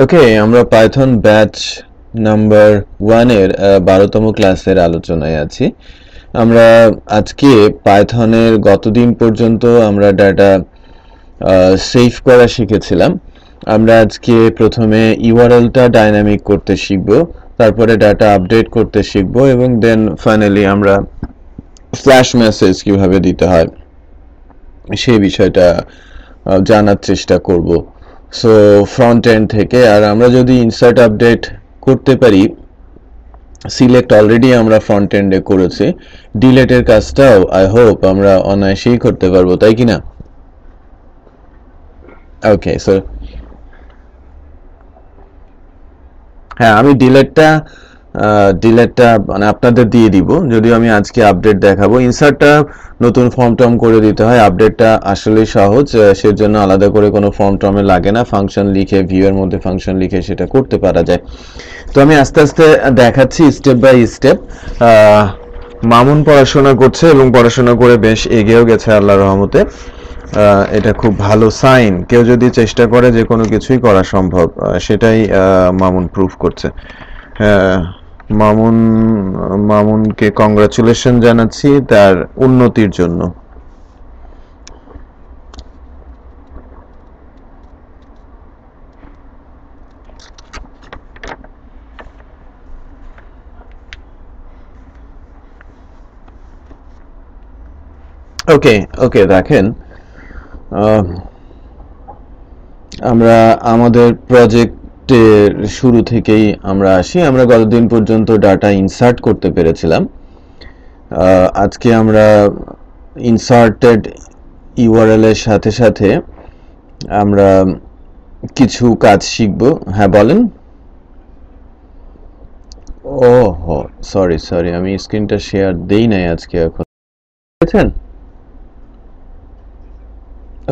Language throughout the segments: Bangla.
ওকে, আমরা পাইথন ব্যাচ নাম্বার 1 এর 12তম ক্লাসের আলোচনায় আছি। আমরা আজকে পাইথনের গতদিন পর্যন্ত আমরা ডাটা সেভ করা শিখেছিলাম। আমরা আজকে প্রথমে ইউআরএলটা ডাইনামিক করতে শিখব, তারপরে ডাটা আপডেট করতে শিখব এবং দেন ফাইনালি আমরা ফ্ল্যাশ মেসেজ কিভাবে দিতে হয় সেই বিষয়টা জানার চেষ্টা করব। সো ফ্রন্ট এন্ড থেকে আর আমরা যদি ইনসার্ট আপডেট করতে পারি, সিলেক্ট অলরেডি আমরা ফ্রন্ট এন্ডে করেছি, ডিলেটের কাজটাও আই হোপ আমরা অনায়াসেই করতে পারবো, তাই কি না? ওকে, সো হ্যাঁ, আমি ডিলেটটা মানে আপনাদের দিয়ে দিব, যদিও আমি আজকে আপডেট দেখাবো। ইনসার্টটা নতুন ফর্ম টর্ম করে দিতে হয়, আপডেটটা আসলেই সহজ, সেজন্য আলাদা করে কোনো ফর্ম টর্মে লাগে না, ফাংশন লিখে ভিউ এর মধ্যে ফাংশন লিখে সেটা করতে পারা যায়। তো আমি আস্তে আস্তে দেখাচ্ছি স্টেপ বাই স্টেপ। মামুন পড়াশোনা করছে এবং পড়াশোনা করে বেশ এগিয়েও গেছে আল্লাহর রহমতে। এটা খুব ভালো সাইন, কেউ যদি চেষ্টা করে যে কোনো কিছুই করা সম্ভব, সেটাই মামুন প্রুফ করছে। মামুনকে কংগ্রাচুলেশন জানাচ্ছি তার উন্নতির জন্য। ওকে ওকে, দেখেন আমরা আমাদের প্রজেক্টের শুরু থেকেই আমরা আসি। আমরা গতদিন পর্যন্ত ডাটা ইনসার্ট করতে পেরেছিলাম। আজকে আমরা ইনসার্টেড ইউআরএল এর সাথে সাথে আমরা কিছু কাজ শিখব। হ্যাঁ বলেন। ও হো, সরি আমি স্ক্রিনটা শেয়ার দেই নাই আজকে। এখন দেখেছেন?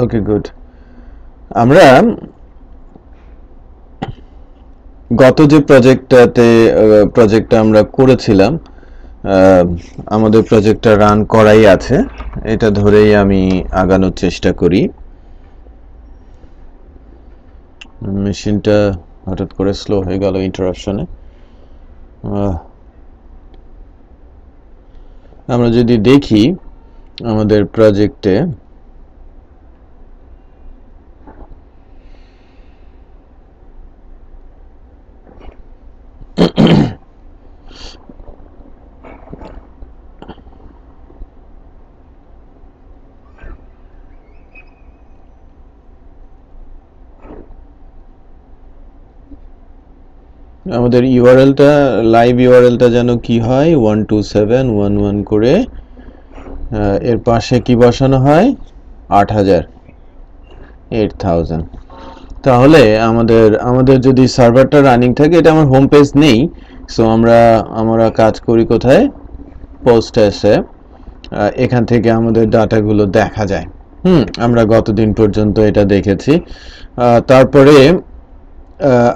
ওকে, গুড। আমরা গত যে প্রজেক্টটা আমরা করেছিলাম, আমাদের প্রজেক্টটা রান করাই আছে, এটা ধরেই আমি আগানোর চেষ্টা করি। মেশিনটা হঠাৎ করে স্লো হয়ে গেল ইন্টারাপশনে। আমরা যদি দেখি আমাদের প্রজেক্টে আমাদের ইউআরএলটা, লাইভ ইউআরএলটা যেন কি হয়, 12711 করে, এর পাশে কি বসানো হয়, 8000, তাহলে আমাদের যদি সার্ভারটা রানিং থাকে, এটা আমার হোম পেজ নেই, সো আমরা কাজ করি কোথায়, পোস্টে এসে এখান থেকে আমাদের ডাটাগুলো দেখা যায়। আমরা গতদিন পর্যন্ত এটা দেখেছি। তারপরে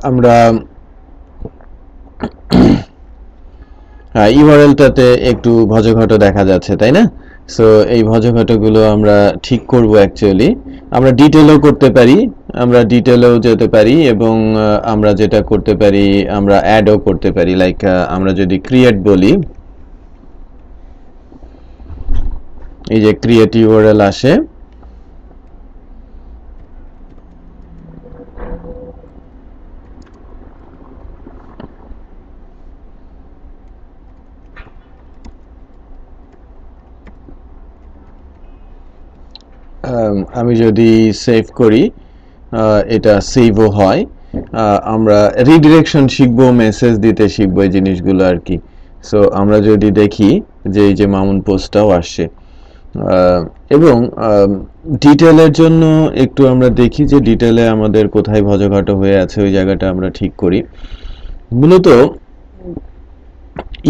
আমরা ইউআরএলটাতে একটু ভজঘট দেখা যাচ্ছে, তাই না? সো এই ভজঘটগুলো আমরা ঠিক করব। অ্যাকচুয়ালি আমরা ডিটেলও করতে পারি, আমরা ডিটেলেও যেতে পারি এবং আমরা যেটা করতে পারি, আমরা অ্যাডও করতে পারি। লাইক আমরা যদি ক্রিয়েট বলি, এই যে ক্রিয়েট ইউআরএল আসে, আমি যদি সেভ করি, এটা সেভও হয়। আমরা রিডিরেকশন শিখবো, মেসেজ দিতে শিখবো, এই জিনিসগুলো আর কি। সো আমরা যদি দেখি যে এই যে মামুন পোস্টটাও আসছে, এবং ডিটেলের জন্য একটু আমরা দেখি যে ডিটেলে আমাদের কোথায় ভজঘট হয়ে আছে, ওই জায়গাটা আমরা ঠিক করি। মূলত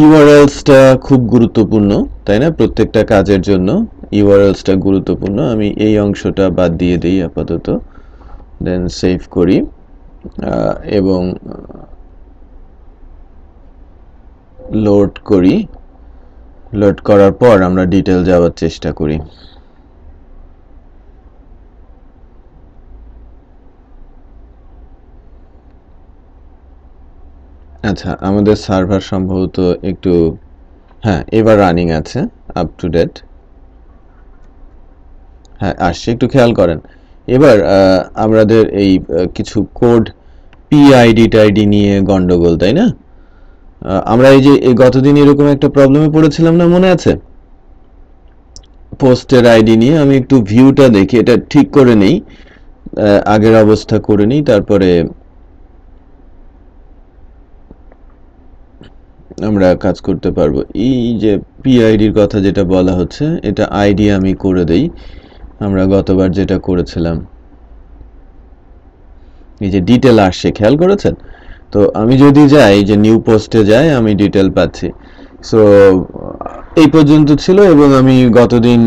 ইউআরএলসটা খুব গুরুত্বপূর্ণ, তাই না? প্রত্যেকটা কাজের জন্য ইউআরএলসটা গুরুত্বপূর্ণ। আমি এই অংশটা বাদ দিয়ে দিই আপাতত, দেন সেভ করি এবং লোড করি। লোড করার পর আমরা ডিটেল যাওয়ার চেষ্টা করি। আচ্ছা, আমাদের সার্ভার সম্ভবত একটু, হ্যাঁ এবার রানিং আছে, আপ টু ডেট। হ্যাঁ আসছে, একটু খেয়াল করেন। এবার আমাদের এই কিছু কোড পিআইডি টাইডি নিয়ে গন্ডগোল, তাই না? আমরা এই যে এই গতদিন এরকম একটা প্রবলেমে পড়েছিলাম না, মনে আছে? পোস্টের আইডি নিয়ে আমি একটু ভিউটা দেখি, এটা ঠিক করে নেই, আগের অবস্থা করে নিই, তারপরে আমরা কাজ করতে পারবো। এই যে পিআইডির কথা যেটা বলা হচ্ছে, এটা আইডি আমি করে দেই, আমরা গতবার যেটা করেছিলাম। এই যে ডিটেল আসছে, খেয়াল করেছেন? তো আমি যদি যাই যে নিউ পোস্টে যাই, আমি ডিটেল পাচ্ছি। সো এই পর্যন্ত ছিল, এবং আমি গতদিন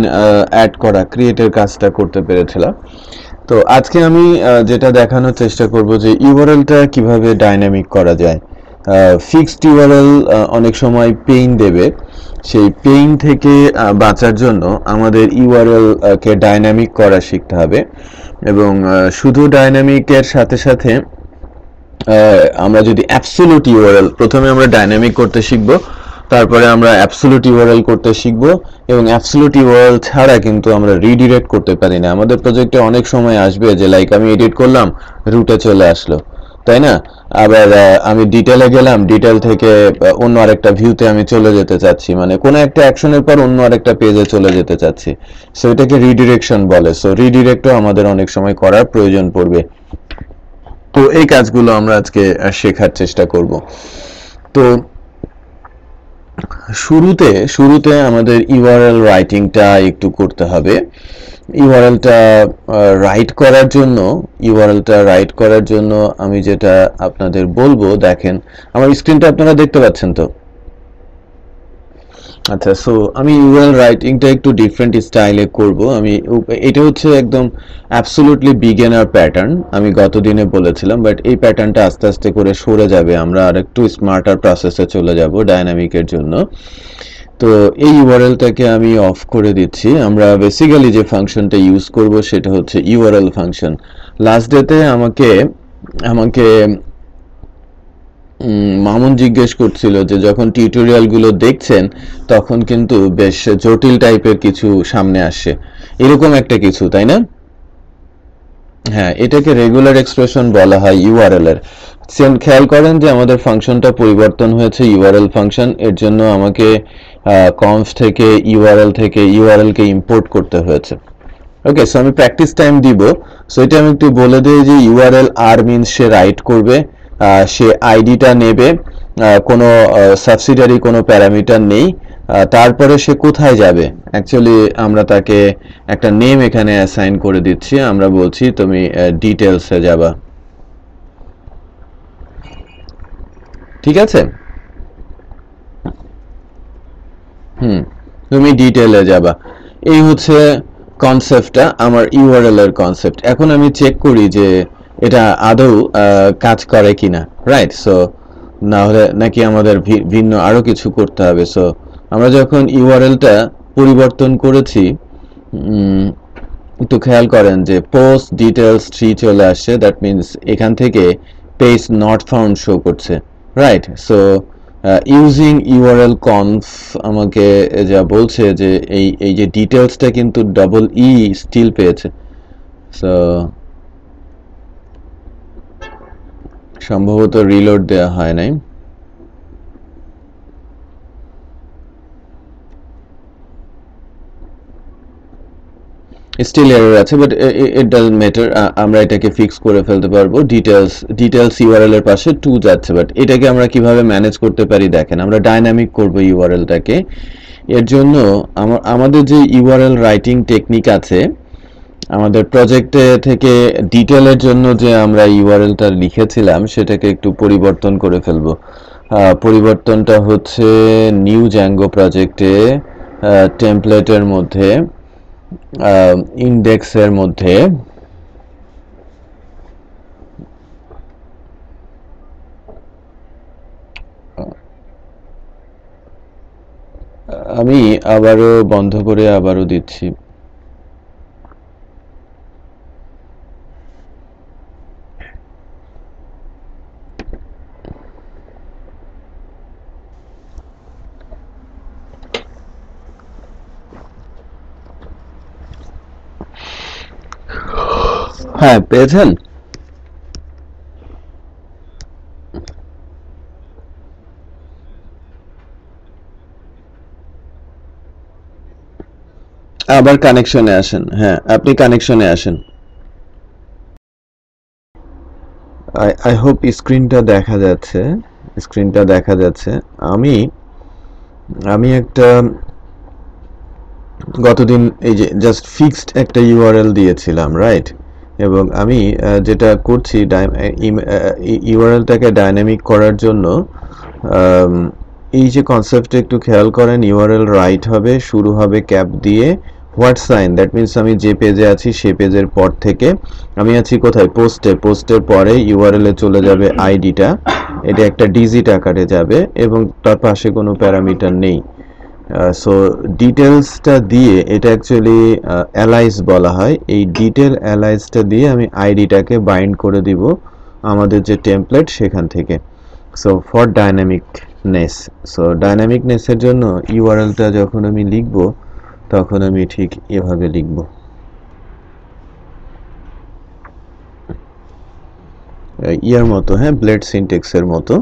অ্যাড করা ক্রিয়েটের কাজটা করতে পেরেছিলাম। তো আজকে আমি যেটা দেখানোর চেষ্টা করব যে ইউআরএলটা কিভাবে ডাইনামিক করা যায়। ফিক্সড ইউআরএল অনেক সময় পেইন দেবে, সেই পেইন থেকে বাঁচার জন্য আমাদের ইউআরএল কে ডাইনামিক করা শিখতে হবে। এবং শুধু ডাইনামিকের সাথে সাথে আমরা যদি অ্যাবসোলিউট ইউআরএল, প্রথমে আমরা ডাইনামিক করতে শিখব, তারপরে আমরা অ্যাবসোলিউট ইউআরএল করতে শিখব। এবং অ্যাবসোলিউট ইউআরএল ছাড়া কিন্তু আমরা রিডিরেক্ট করতে পারি না। আমাদের প্রজেক্টে অনেক সময় আসবে যে লাইক আমি এডিট করলাম, রুটে চলে আসলো, তাই না? আবার আমি ডিটেলে গেলাম, ডিটেল থেকে অন্য আরেকটা ভিউতে আমি চলে যেতে চাচ্ছি, মানে কোনো একটা অ্যাকশনের পর অন্য আরেকটা পেজে চলে যেতে চাচ্ছি। সো এটাকে রিডিরেকশন বলে। সো রিডিরেক্টও আমাদের অনেক সময় করার প্রয়োজন পড়বে। তো এই কাজগুলো আমরা আজকে শেখার চেষ্টা করব। তো শুরুতে আমাদের ইউআরএল রাইটিংটা একটু করতে হবে। ইউআরএলটা রাইট করার জন্য আমি যেটা আপনাদের বলবো, দেখেন আমার স্ক্রিনটা আপনারা দেখতে পাচ্ছেন তো? আচ্ছা, সো আমি ইউআরএল রাইটিংটা একটু ডিফারেন্ট স্টাইলে করব। এটা হচ্ছে একদম অ্যাবসলিউটলি বিগিনার প্যাটার্ন, আমি গত দিনে বলেছিলাম, বাট এই প্যাটার্নটা আস্তে আস্তে করে সরে যাবে, আমরা আরেকটু স্মার্টার প্রসেসে চলে যাব ডায়নামিকের জন্য। তো এই ইউআরএলটাকে আমি অফ করে দিচ্ছি। আমরা বেসিক্যালি যে ফাংশনটা ইউজ করব সেটা হচ্ছে ইউআরএল ফাংশন। লাস্ট ডেতে আমাকে আমাকে মামুন জিজ্ঞেস করছিল যে যখন টিউটোরিয়ালগুলো দেখছেন তখন কিন্তু বেশ জটিল টাইপের কিছু সামনে আসে, এরকম একটা কিছু, তাই না? হ্যাঁ, এটাকে রেগুলার এক্সপ্রেশন বলা হয় ইউআরএল এর। খেয়াল করেন যে আমাদের ফাংশনটা পরিবর্তন হয়েছে ইউআরএল ফাংশন, এর জন্য আমাকে কনফ থেকে ইউআরএল কে ইম্পোর্ট করতে হয়েছে। ওকে, সো আমি প্র্যাকটিস টাইম দিব। সো এটা আমি একটু বলে দিই যে ইউআরএল আর মিনস সে রাইট করবে, সে আইডিটা নেবে, কোনো সাবসিডিয়ারি কোনো প্যারামিটার নেই। তারপরে সে কোথায় যাবে, অ্যাকচুয়ালি আমরা তাকে একটা নেম এখানে অ্যাসাইন করে দিচ্ছি, আমরা বলছি তুমি ডিটেলসে যাবা, ঠিক আছে? তুমি ডিটেলে যাবা, এই হচ্ছে কনসেপ্টটা, আমার ইউআরএল এর কনসেপ্ট। এখন আমি চেক করি যে এটা আদৌ কাজ করে কিনা, রাইট? সো না হলে নাকি আমাদের ভিন্ন আরো কিছু করতে হবে। সো আমরা যখন ইউআরএলটা পরিবর্তন করেছি, একটু খেয়াল করেন যে পোস্ট ডিটেলস 3 চলে আসছে, দ্যাট মিনস এখান থেকে পেজ নট ফাউন্ড শো করছে, রাইট? সো ইউজিং ইউআরএল কনফ আমাকে যা বলছে যে এই যে ডিটেলসটা কিন্তু ডবল ই স্টিল পেয়েছে। সো সম্ভবত রিলোড দেওয়া হয় নাই। স্টিল এরর আছে, বাট ইট ডাজন্ট ম্যাটার, আমরা এটাকে ফিক্স করে ফেলতে পারবো। ডিটেলস ইউআরএল এর পাশে 2 যাচ্ছে, বাট এটাকে আমরা কিভাবে ম্যানেজ করতে পারি দেখেন। আমরা ডাইনামিক করব ইউআরএলটাকে। এর জন্য আমাদের যে ইউআরএল রাইটিং টেকনিক আছে, আমাদের প্রজেক্টে থেকে ডিটেলের জন্য যে আমরা ইউআরএলটা লিখেছিলাম সেটাকে একটু পরিবর্তন করে ফেলবো। পরিবর্তনটা হচ্ছে নিউ জ্যাঙ্গো প্রজেক্টে টেমপ্লেটের মধ্যে ইন্ডেক্সের মধ্যে আমি আবারও বন্ধ করে আবারও দিচ্ছি। হ্যাঁ, পেয়েছেন? আবার কানেকশনে আসেন। হ্যাঁ, আপনি কানেকশনে আসেন। আই হোপ স্ক্রিনটা দেখা যাচ্ছে। স্ক্রিনটা দেখা যাচ্ছে। আমি আমি একটা গতদিন এই যে জাস্ট ফিক্সড একটা ইউআরএল দিয়েছিলাম, রাইট? এবং আমি যেটা করছি ইউআরএলটাকে ডাইনামিক করার জন্য আম, এই যে কনসেপ্টটা একটু খেয়াল করেন, ইউআরএল রাইট হবে, শুরু হবে ক্যাপ দিয়ে, হোয়াট সাইন, দ্যাট মিনস আমি যে পেজে আছি সে পেজের পর থেকে আমি আছি কোথায়, পোস্টের পরে ইউআরএল এ চলে যাবে আইডিটা, এটা একটা ডিজিট আকারে যাবে এবং তার পাশে কোনো প্যারামিটার নেই। সো ডিটেলসটা দিয়ে এটা অ্যাকচুয়ালি অ্যালাইস বলা হয়, এই ডিটেল অ্যালাইসটা দিয়ে আমি আইডিটাকে বাইন্ড করে দিব আমাদের যে টেমপ্লেট সেখান থেকে। সো ফর ডাইনামিকনেস, সো ডাইনামিকনেসের জন্য ইউআরএলটা যখন আমি লিখব তখন আমি ঠিক এভাবে লিখব, ইয়ার মতো, হ্যাঁ, ব্লেড সিনটেক্সের মতো।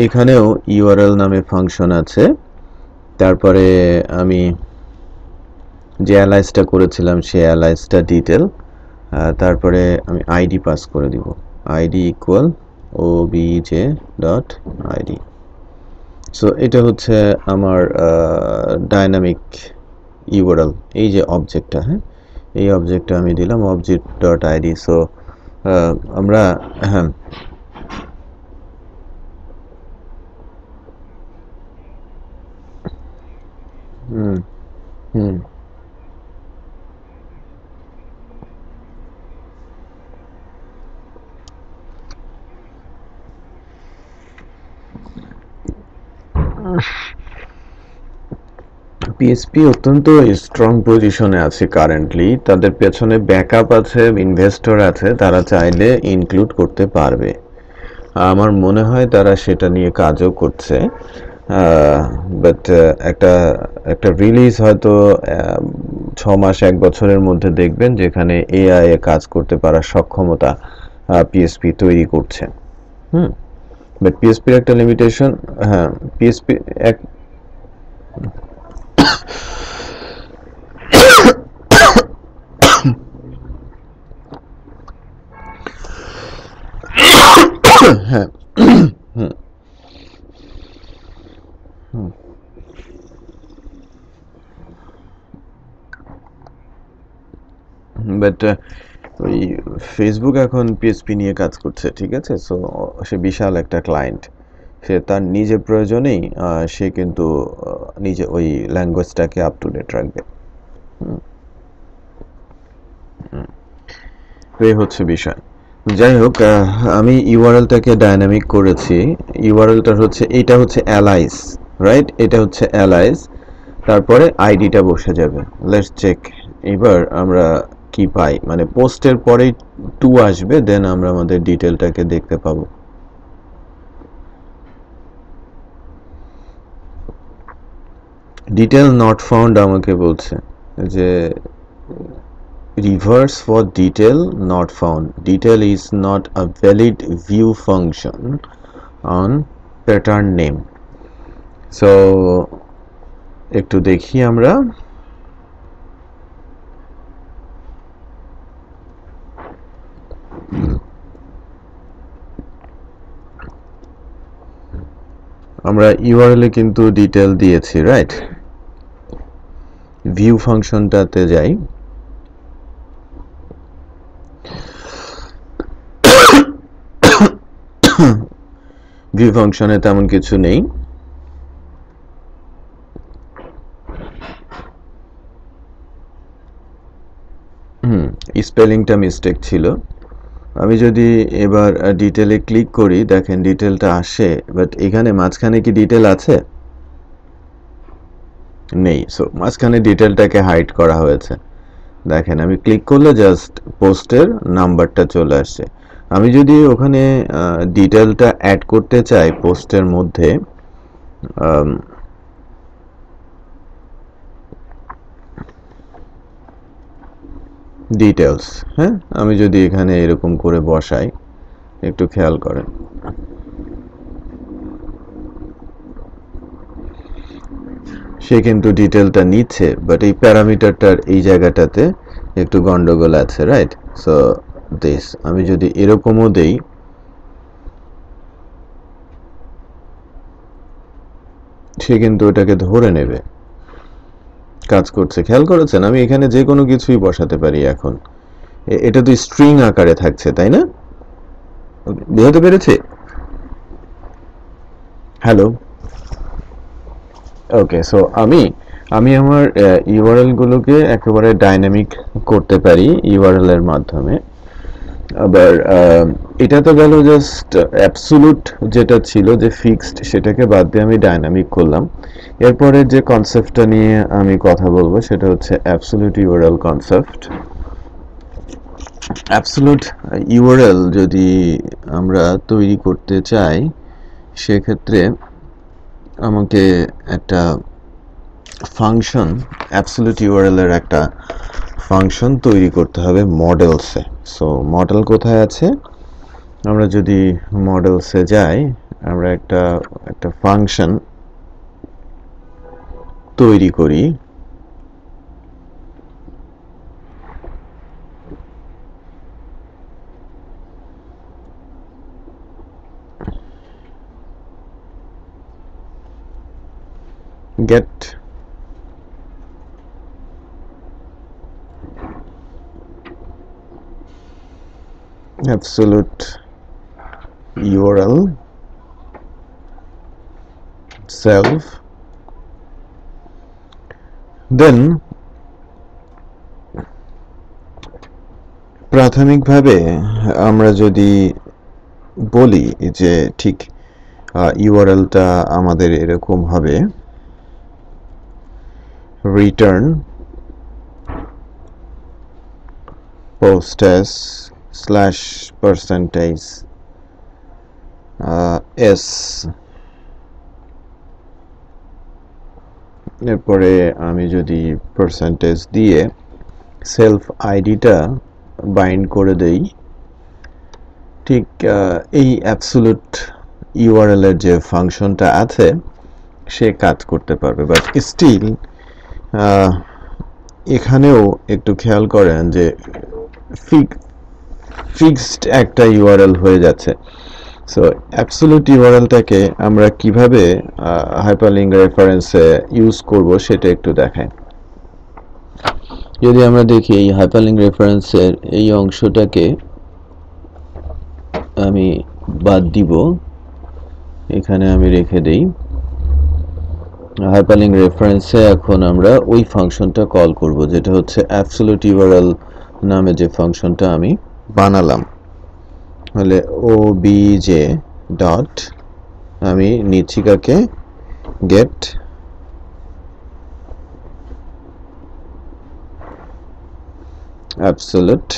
এখানেও ইউআরএল নামে ফাংশন আছে, তারপরে আমি যে অ্যালাইসটা করেছিলাম সেই অ্যালাইসটা ডিটেল, তারপরে আমি আইডি পাস করে দিব, ID equal OBJ dot ID. So এটা হচ্ছে আমার ডাইনামিক ইউআরএল, এই যে অবজেক্টটা, হ্যাঁ, এই অবজেক্টটা আমি দিলাম অবজেক্ট ডট আইডি। সো আমরা, হ্যাঁ, হুম হুম পিএসপি অত্যন্ত স্ট্রং পজিশনে আছে কারেন্টলি, তাদের পেছনে ব্যাকআপ আছে, ইনভেস্টর আছে, তারা চাইলে ইনক্লুড করতে পারবে। আমার মনে হয় তারা সেটা নিয়ে কাজও করছে, বাট একটা একটা রিলিজ হয়তো 6 মাস 1 বছরের মধ্যে দেখবেন যেখানে এআই এ কাজ করতে পারার সক্ষমতা পিএসপি তৈরি করছে। হুম, বাট পিএসপির একটা লিমিটেশন, হ্যাঁ, পিএসপি এক হ্যাঁ, বাট ওই ফেসবুক এখন পিএসপি নিয়ে কাজ করছে, ঠিক আছে? সো সে বিশাল একটা ক্লায়েন্ট, সে তার নিজের প্রয়োজনেই সে কিন্তু নিজে ওই ল্যাঙ্গুয়েজটাকে আপ টু ডেট রাখবে। এই হচ্ছে বিষয়। যাই হোক, আমি ইউআরএলটাকে ডাইনামিক করেছি। ইউআরএলটা হচ্ছে, এটা হচ্ছে অ্যালাইস, রাইট? এটা হচ্ছে অ্যালাইস, তারপরে আইডিটা বসে যাবে। লেটস চেক এবার আমরা কি পাই, মানে পোস্টের পরেই টু আসবে, দেন আমরা আমাদের ডিটেলটাকে দেখতে পাবো। ডিটেল নট ফাউন্ড আমাকে বলছে যে reverse for detail not found, detail is not a valid view function on pattern name. So একটু দেখি আমরা, আমরা ইউআরএল এ কিন্তু ডিটেল দিয়েছি, রাইট? ভিউ ফাংশনটাতে যাই, ভিউ ফাংশনে তেমন কিছু নেই। স্পেলিংটা মিস্টেক ছিল। আমি যদি এবার ডিটেলে ক্লিক করি, দেখেন ডিটেলটা আসে, বাট এখানে মাঝখানে কি ডিটেল আছে? নেই। সো মাঝখানে ডিটেলটাকে হাইড করা হয়েছে। দেখেন আমি ক্লিক করলে জাস্ট পোস্টের নাম্বারটা চলে আসছে। আমি যদি ওখানে ডিটেলটা অ্যাড করতে চাই পোস্টের মধ্যে, ডিটেলস। হ্যাঁ, আমি যদি এখানে এরকম করে বসাই, একটু খেয়াল করেন, সে কিন্তু ডিটেলটা নিচ্ছে, বাট এই প্যারামিটারটার এই জায়গাটাতে একটু গন্ডগোল আছে, রাইট? সো দিস আমি যদি এরকমও দেই, সে কিন্তু এটাকে ধরে নেবে, কাজ করছে। খেয়াল করেছেন আমি এখানে যে কোনো কিছুই বসাতে পারি এখন, এটা তো স্ট্রিং আকারে থাকছে, তাই না? বুঝতে পেরেছি? হ্যালো, ওকে। সো আমি আমার ইউআরএল গুলোকে একেবারে ডাইনামিক করতে পারি ইউআরএল এর মাধ্যমে। আবার এটা তো গেল জাস্ট অ্যাবসোলুট যেটা ছিল যে ফিক্সড, সেটাকে বাদ দিয়ে আমি ডাইনামিক করলাম। এরপরে যে কনসেপ্টটা নিয়ে আমি কথা বলবো সেটা হচ্ছে absolute URL concept. Absolute URL যদি আমরা তৈরি করতে চাই, সেক্ষেত্রে আমাকে একটা ফাংশন, অ্যাবসোলুট ইউআরএল এর একটা ফাংশন তৈরি করতে হবে মডেলসে। সো মডেল কোথায় আছে? আমরা যদি মডেলসে যাই, আমরা একটা ফাংশন তৈরি করি। get absolute URL self, then প্রাথমিকভাবে আমরা যদি বলি যে ঠিক ইউআরএলটা আমাদের এরকম হবে, return postas /% s, এরপরে আমি যদি পার্সেন্টেজ দিয়ে সেলফ আইডিটা বাইন্ড করে দেই, ঠিক এই অ্যাবসোলুট ইউআরএল এর যে ফাংশনটা আছে সে কাজ করতে পারবে। বাট স্টিল এখানেও একটু খেয়াল করেন যে ফিক্সড একটা ইউআরএল হয়ে যাচ্ছে। সো অ্যাবসোলুট ইউআরএলটাকে আমরা কিভাবে হাইপারলিংক রেফারেন্সে ইউজ করব সেটা একটু দেখাই। যদি আমরা দেখি এই হাইপারলিংক রেফারেন্সের এই অংশটাকে আমি বাদ দিব, এখানে আমি রেখে দেই। হাইপারলিংক রেফারেন্সে এখন আমরা ওই ফাংশনটা কল করব যেটা হচ্ছে অ্যাবসোলুট ইউআরএল নামে যে ফাংশনটা আমি বানালাম। হলে obj ডট আমি নিচ্ছি কাকে, গেট অ্যাবসোলুট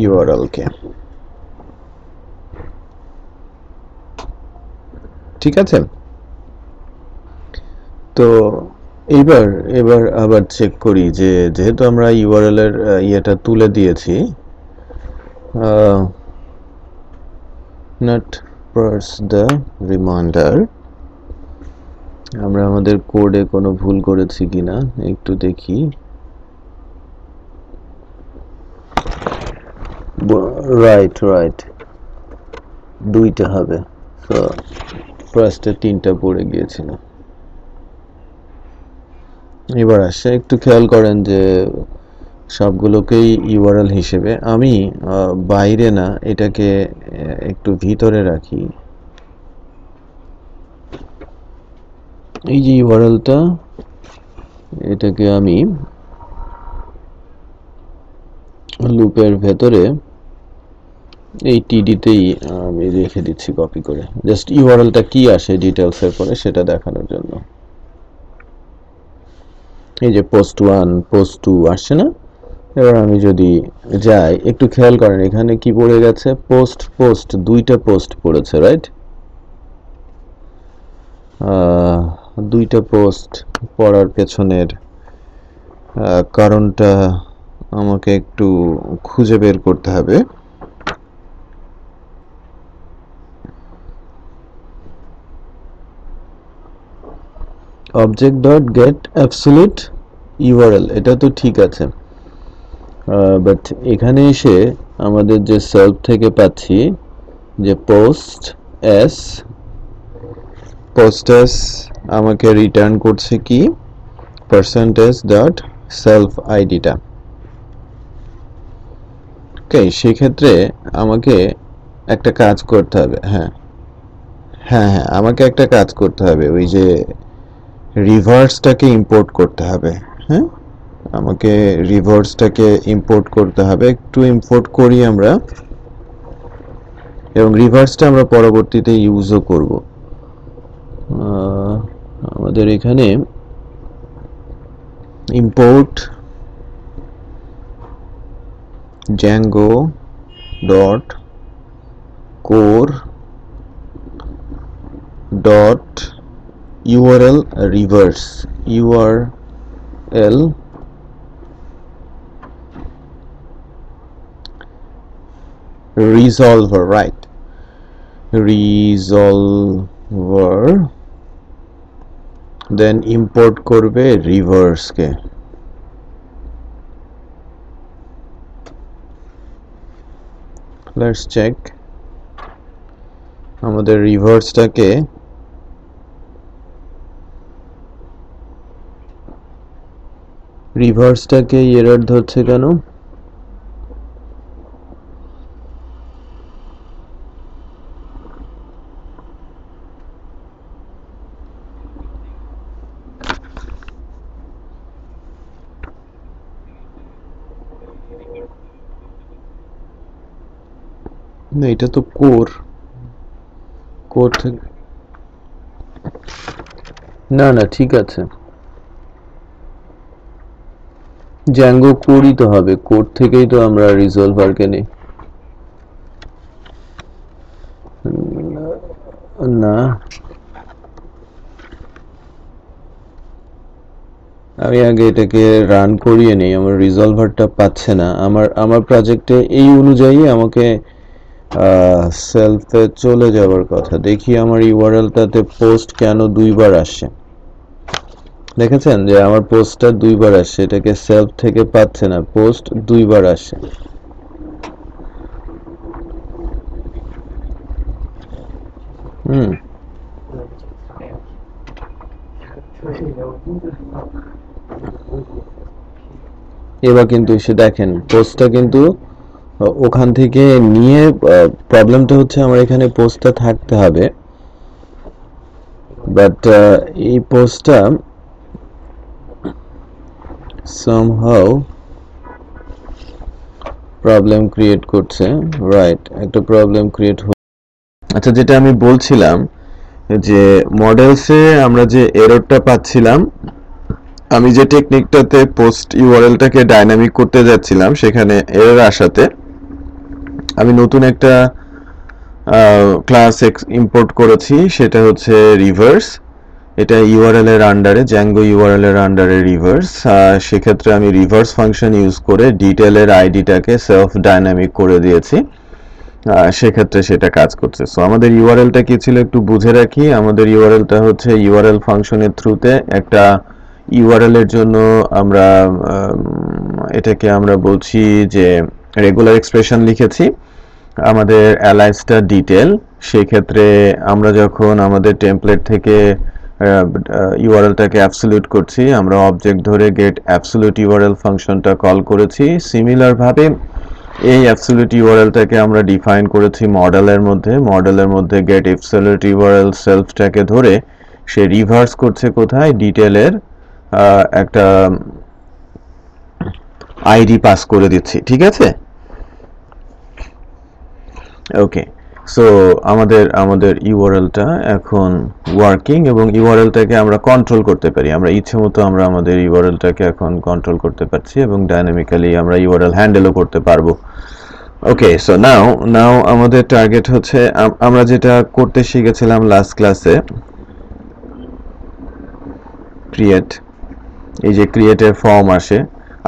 ইউআরএল কে। ঠিক আছে? তো এবার আবার চেক করি যে যেহেতু আমরা ইউআরএল এর ইয়েটা তুলে দিয়েছি, not parse the remainder, আমরা আমাদের কোডে কোনো ভুল করেছি কিনা একটু দেখি। রাইট দুইটা হবে, তো ফার্স্টে তিনটা পড়ে গিয়েছিল। এবার আসে, একটু খেয়াল করেন যে সবগুলোকেই ইউআরএল হিসেবে আমি বাইরে না, এটাকে একটু ভিতরে রাখি। এই যে ইউআরএলটা, এটাকে আমি লুপের ভেতরে এই টিডিতেই আমি রেখে দিচ্ছি কপি করে, জাস্ট ইউআরএলটা কি আসে ডিটেলসের পরে সেটা দেখানোর জন্য। এই যে পোস্ট 1 পোস্ট 2 আসছে না? এবার আমি যদি যাই, একটু খেয়াল করেন এখানে কি পড়ে গেছে, পোস্ট দুইটা পোস্ট পড়েছে, রাইট? দুইটা পোস্ট পড়ার পেছনের কারণটা আমাকে একটু খুঁজে বের করতে হবে। Object dot gate absolute URL, এটা তো ঠিক আছে, বাট এখানে এসে আমাদের যে সেলফ থেকে পাচ্ছি যে পোস্ট এস আমাকে রিটার্ন করছে কি পার্সেন্টেজ ডট সেলফ আইডিটা। ওকে, সেক্ষেত্রে আমাকে একটা কাজ করতে হবে। হ্যাঁ হ্যাঁ হ্যাঁ, আমাকে একটা কাজ করতে হবে, ওই যে রিভার্সটাকে ইম্পোর্ট করতে হবে। হ্যাঁ, আমাকে রিভার্সটাকে ইম্পোর্ট করতে হবে, একটু ইম্পোর্ট করি আমরা, এবং রিভার্সটা আমরা পরবর্তীতে ইউজও করব। আমাদের এখানে import Django dot core dot URL reverse URL resolver, right, resolver, then import করবে reverse কে। let's check আমাদের রিভার্সটাকে এরর ধরছে কেন? না, এটা তো কোর থেকে, না না ঠিক আছে, জ্যাঙ্গো কোরই তো হবে, কোর থেকেই তো আমরা রিজলভারকে নেই। না, আমি আগে এটাকে রান করিয়ে নেই, আমার রিজলভারটা পাচ্ছে না। আমার প্রজেক্টে এই অনুযায়ী আমাকে সেলফে চলে যাওয়ার কথা। দেখি আমার ইউআরএলটাতে পোস্ট কেন দুইবার আসছে। দেখেছেন যে আমার পোস্টটা দুইবার আসছে, এটাকে সেলফ থেকে পাচ্ছে না, পোস্ট দুইবার আসছে। এবার কিন্তু এসে দেখেন পোস্টটা কিন্তু ওখান থেকে নিয়ে, প্রবলেমটা হচ্ছে আমার এখানে পোস্টটা থাকতে হবে, বাট এই পোস্টটা somehow প্রবলেম ক্রিয়েট করছে, রাইট, একটা প্রবলেম ক্রিয়েট। আচ্ছা, যেটা আমি বলছিলাম যে মডেলসে আমরা যে এররটা পাচ্ছিলাম, আমি যে টেকনিকটাতে পোস্ট ইউআরএলটাকে ডাইনামিক করতে যাচ্ছিলাম, সেখানে এরর আসাতে আমি নতুন একটা ক্লাস ইম্পোর্ট করেছি, সেটা হচ্ছে রিভার্স। এটা ইউআরএল এর আন্ডারে, জ্যাঙ্গো ইউআরএল এর আন্ডারে রিভার্স। সেক্ষেত্রে আমি রিভার্স ফাংশন ইউজ করে ডিটেলের আইডিটাকে সেলফ ডাইনামিক করে দিয়েছি, সেক্ষেত্রে সেটা কাজ করছে। সো আমাদের ইউআরএলটা কি ছিল একটু বুঝে রাখি। আমাদের ইউআরএলটা হচ্ছে ইউআরএল ফাংশনের থ্রুতে একটা ইউআরএল এর জন্য আমরা এটাকে আমরা বলছি যে রেগুলার এক্সপ্রেশন লিখেছি, আমাদের অ্যালাইসটা ডিটেল। সেক্ষেত্রে আমরা যখন আমাদের টেমপ্লেট থেকে ইউআরএলটাকে অ্যাবসলিউট করছি, আমরা অবজেক্ট ধরে গেট অ্যাবসলিউট ইউআরএল ফাংশনটা কল করেছি। সিমিলার ভাবে এই অ্যাবসলিউট ইউআরএলটাকে আমরা ডিফাইন করেছি মডেলের মধ্যে গেট অ্যাবসলিউট ইউআরএল সেলফটাকে ধরে সে রিভার্স করছে কোথায়, ডিটেলের একটা আইডি পাস করে দিচ্ছি, ঠিক আছে। ওকে, সো আমাদের ইউআরএলটা এখন ওয়ার্কিং, এবং ইউআরএলটাকে আমরা কন্ট্রোল করতে পারি, আমরা ইচ্ছে মতো আমরা আমাদের ইউআরএলটাকে এখন কন্ট্রোল করতে পারছি, এবং ডাইনামিক্যালি আমরা ইউআরএল হ্যান্ডেলও করতে পারবো। ওকে, সো নাও আমাদের টার্গেট হচ্ছে আমরা যেটা করতে শিখেছিলাম লাস্ট ক্লাসে, ক্রিয়েট এই যে ক্রিয়েটের ফর্ম আসে,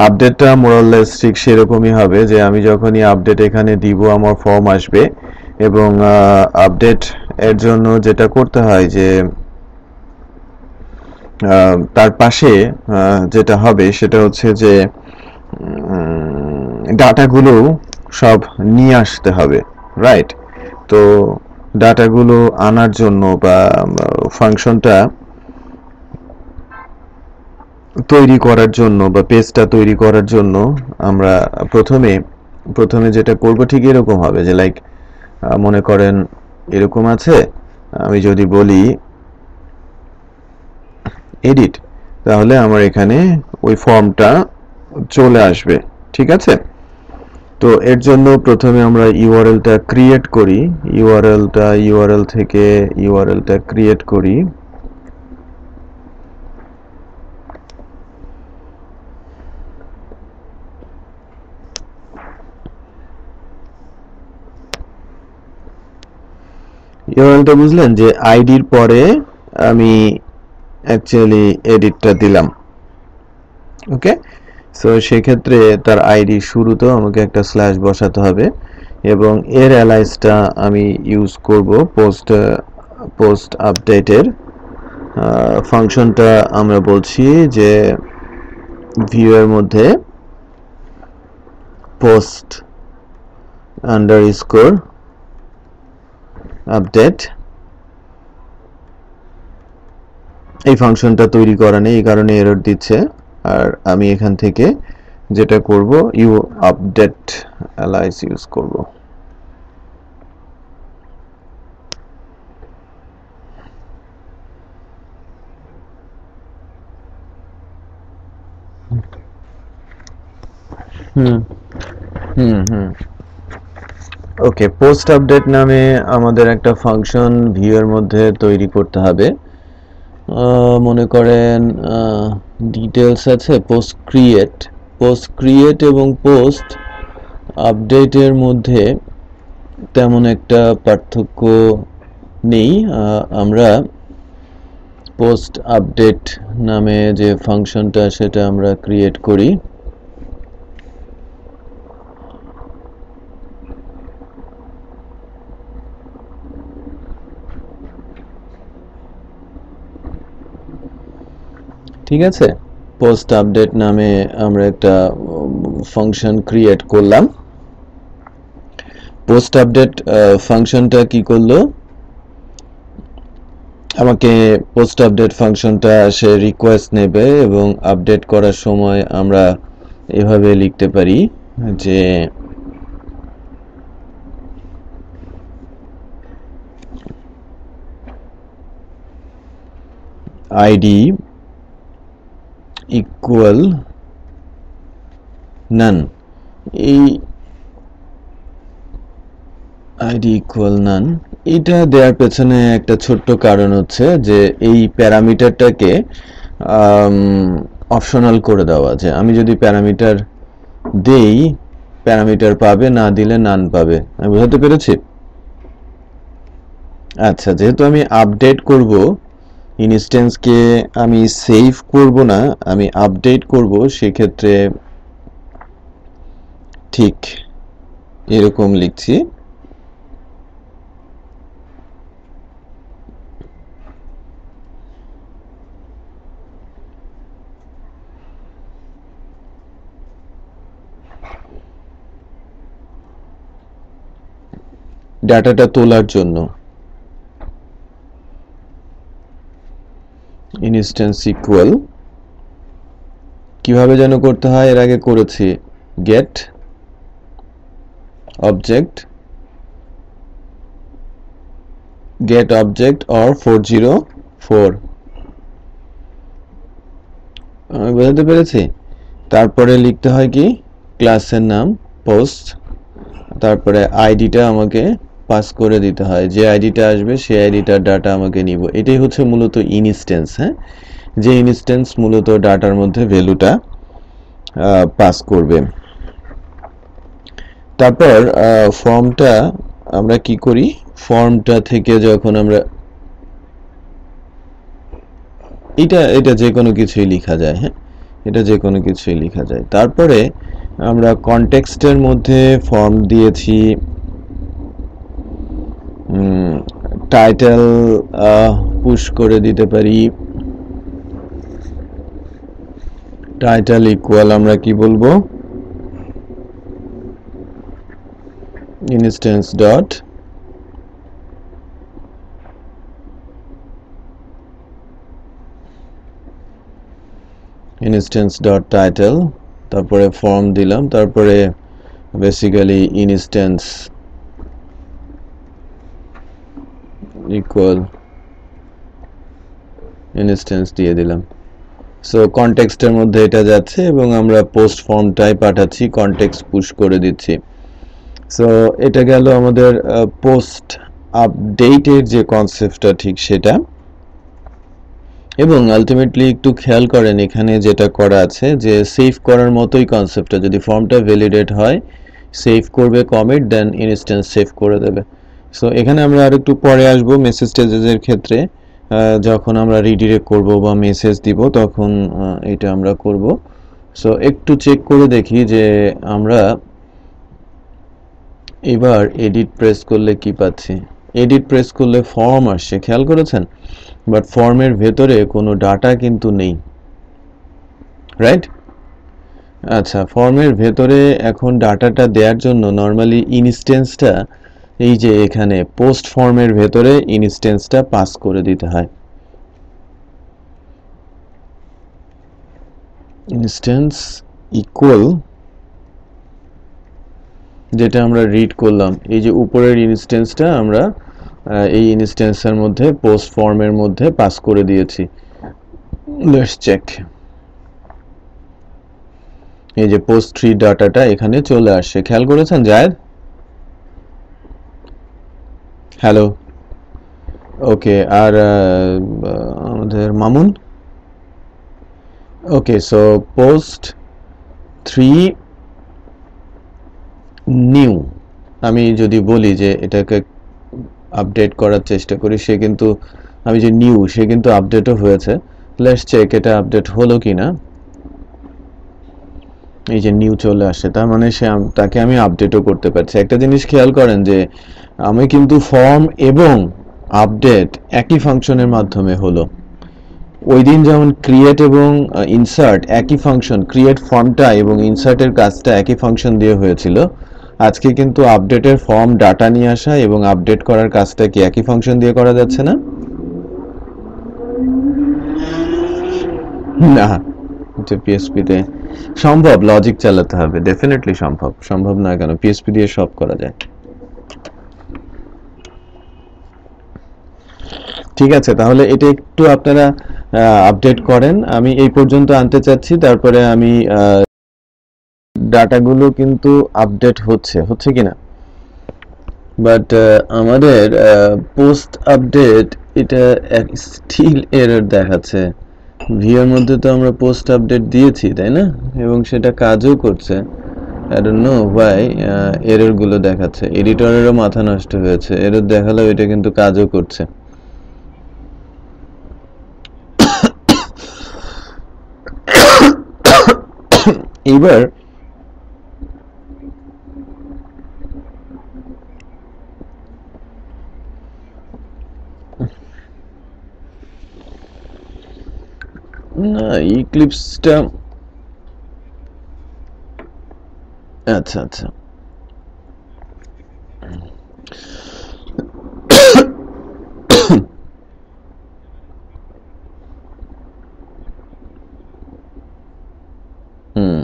আপডেটটা মোরাললেস ঠিক সেরকমই হবে যে আমি যখনই আপডেট এখানে দিব আমার ফর্ম আসবে, এবং আপডেট এর জন্য যেটা করতে হয় যে তার পাশে যেটা হবে সেটা হচ্ছে যে ডাটাগুলো সব নিয়ে আসতে হবে, রাইট? তো ডাটাগুলো আনার জন্য বা ফাংশনটা তৈরি করার জন্য বা পেজটা তৈরি করার জন্য আমরা প্রথমে যেটা করব ঠিক এরকম হবে যে লাইক মনে করেন এরকম আছে, আমি যদি বলি এডিট, তাহলে আমার এখানে ওই ফর্মটা চলে আসবে, ঠিক আছে? তো এর জন্য প্রথমে আমরা ইউআরএলটা ক্রিয়েট করি, ইউআরএল থেকে ইউআরএলটা ক্রিয়েট করি। ইউআরএলটা বুঝলেন যে আইডির পরে আমি অ্যাকচুয়ালি এডিটটা দিলাম, ওকে? সো সেক্ষেত্রে তার আইডি শুরুতেও আমাকে একটা স্ল্যাশ বসাতে হবে, এবং এর অ্যালাইসটা আমি ইউজ করব পোস্ট আপডেটের ফাংশনটা আমরা বলছি যে ভিউয়ের মধ্যে পোস্ট আন্ডারস্কোর আপডেট, এই ফাংশনটা তৈরি করা নেই, এই কারণে এরর দিচ্ছে। আর আমি এখান থেকে যেটা করব ইউ আপডেট অ্যালাইস ইউজ করব। ওকে, পোস্ট আপডেট নামে আমাদের একটা ফাংশন ভিউয়ের মধ্যে তৈরি করতে হবে। মনে করেন ডিটেলস আছে পোস্ট ক্রিয়েট এবং পোস্ট আপডেটের মধ্যে তেমন একটা পার্থক্য নেই। আমরা পোস্ট আপডেট নামে যে ফাংশনটা সেটা আমরা ক্রিয়েট করি। ঠিক আছে, পোস্ট আপডেট নামে আমরা একটা ফাংশন ক্রিয়েট করলাম। পোস্ট আপডেট ফাংশনটা কি করলো, আমাকে পোস্ট আপডেট ফাংশনটা সে রিকোয়েস্ট নেবে এবং আপডেট করার সময় আমরা এভাবে লিখতে পারি যে আইডি ইকুয়াল নান। এই আইডি ইকুয়াল নান এটা দেওয়ার পেছনে একটা ছোট্ট কারণ হচ্ছে যে এই প্যারামিটারটাকে অপশনাল করে দেওয়া, যে আমি যদি প্যারামিটার দেই প্যারামিটার পাবে, না দিলে নান পাবে। আমি বোঝাতে পেরেছি? আচ্ছা, যেহেতু আমি আপডেট করব, ইনস্ট্যান্সকে আমি সেভ করব না, আমি আপডেট করব, সেক্ষেত্রে ঠিক এরকম লিখছি। ডাটাটা তোলার জন্য ইনস্ট্যান্স ইকুয়াল, কিভাবে যেন করতে হয় এর আগে করেছি, গেট অবজেক্ট অর 404, আমি বোঝাতে পেরেছি? তারপরে লিখতে হয় কি, ক্লাসের নাম পোস্ট, তারপরে আইডিটা আমাকে পাস করে দিতে হয়, যে আইডিটা আসবে সেই আইডিটার ডাটা আমাকে নিব। এটাই হচ্ছে মূলত ইনস্ট্যান্স। হ্যাঁ, যে ইনস্ট্যান্স মূলত ডাটার মধ্যে ভ্যালুটা পাস করবে। তারপর ফর্মটা আমরা কি করি, ফর্মটা থেকে যখন আমরা এটা যে কোনো কিছুই লেখা যায়, হ্যাঁ, এটা যে কোনো কিছুই লেখা যায়। তারপরে আমরা কনটেক্সটের মধ্যে ফর্ম দিয়েছি টাইটেল পুশ করে দিতে পারি। টাইটেল ইকুয়াল আমরা কি বলবো, ইনস্ট্যান্স ডট টাইটেল, তারপরে ফর্ম দিলাম, তারপরে বেসিক্যালি ইনস্ট্যান্স ইকুয়াল ইনস্ট্যান্স দিয়ে দিলাম। সো কনটেক্সটের মধ্যে এটা যাচ্ছে এবং আমরা পোস্ট ফর্মটাই পাঠাচ্ছি, কনটেক্সট পুশ করে দিচ্ছি। সো এটা গেল আমাদের পোস্ট আপডেটের যে কনসেপ্টটা ঠিক সেটা। এবং আলটিমেটলি একটু খেয়াল করেন এখানে যেটা করা আছে যে সেভ করার মতোই কনসেপ্টটা, যদি ফর্মটা ভ্যালিডেট হয় সেভ করবে কমিট, দেন ইনস্ট্যান্স সেভ করে দেবে। সো এখানে আমরা আর একটু পরে আসবো মেসেজ স্টেজের ক্ষেত্রে, যখন আমরা রিডিরেক্ট করব বা মেসেজ দিব তখন এটা আমরা করব। সো একটু চেক করে দেখি যে আমরা এবার এডিট প্রেস করলে কি পাচ্ছি। এডিট প্রেস করলে ফর্ম আসছে, খেয়াল করেছেন? বাট ফর্মের ভেতরে কোনো ডাটা কিন্তু নেই, রাইট? আচ্ছা, ফর্মের ভেতরে এখন ডাটাটা দেওয়ার জন্য নর্মালি ইনস্ট্যান্সটা এই যে এখানে পোস্ট ফর্মের ভেতরে ইনস্ট্যান্সটা পাস করে দিতে হয়। ইনস্ট্যান্স ইকুয়াল যেটা আমরা রিড করলাম, এই যে উপরের ইনস্ট্যান্সটা আমরা এই ইনস্ট্যান্সের মধ্যে পোস্ট ফর্মের মধ্যে পাস করে দিয়েছি। Let's check. এই যে পোস্ট 3 ডাটাটা এখানে চলে আসছে, খেয়াল করেছেন জায়েদ? হ্যালো, ওকে। আর আমাদের মামুন, ওকে। সো পোস্ট 3 নিউ, আমি যদি বলি যে এটাকে আপডেট করার চেষ্টা করি, সে কিন্তু আমি যে নিউ সে কিন্তু আপডেটও হয়েছে। লেটস চেক এটা আপডেট হলো কিনা। এই যে নিউ চলে আসে, তার মানে তাকে আমি আপডেটও করতে পারছি। একটা জিনিস খেয়াল করেন যে আমি কিন্তু ফর্ম এবং আপডেট একই ফাংশনের মাধ্যমে হলো। ওই দিন যেমন ক্রিয়েট এবং ইনসার্ট একই ফাংশন, ক্রিয়েট ফর্মটা এবং ইনসার্টের কাজটা একই ফাংশন দিয়ে হয়েছিল, আজকে কিন্তু আপডেটের ফর্ম ডাটা নিয়ে আসা এবং আপডেট করার কাজটা কি একই ফাংশন দিয়ে করা যাচ্ছে না? না, এটা পিএসপিতে সম্ভব, লজিক চালাতে হবে, ডেফিনেটলি সম্ভব। সম্ভব না কেন? পিএসপি দিয়ে সব করা যায়। ঠিক আছে, তাহলে এটা একটু আপনারা আপডেট করেন। আমি এই পর্যন্ত আনতে চাচ্ছি, তারপরে আমি ডাটাগুলো কিন্তু আপডেট হচ্ছে কিনা। বাট আমাদের পোস্ট আপডেট এটা স্টিল এরর দেখাচ্ছে। ভিউর মধ্যে তো আমরা পোস্ট আপডেট দিয়েছি, তাই না? এবং সেটা কাজও করছে। I don't know why error গুলো দেখাচ্ছে। এডিটরেরও মাথা নষ্ট হয়েছে, এরর দেখালেও এটা কিন্তু কাজও করছে। এবার না, ইক্লিপসটা আচ্ছা আচ্ছা হুম,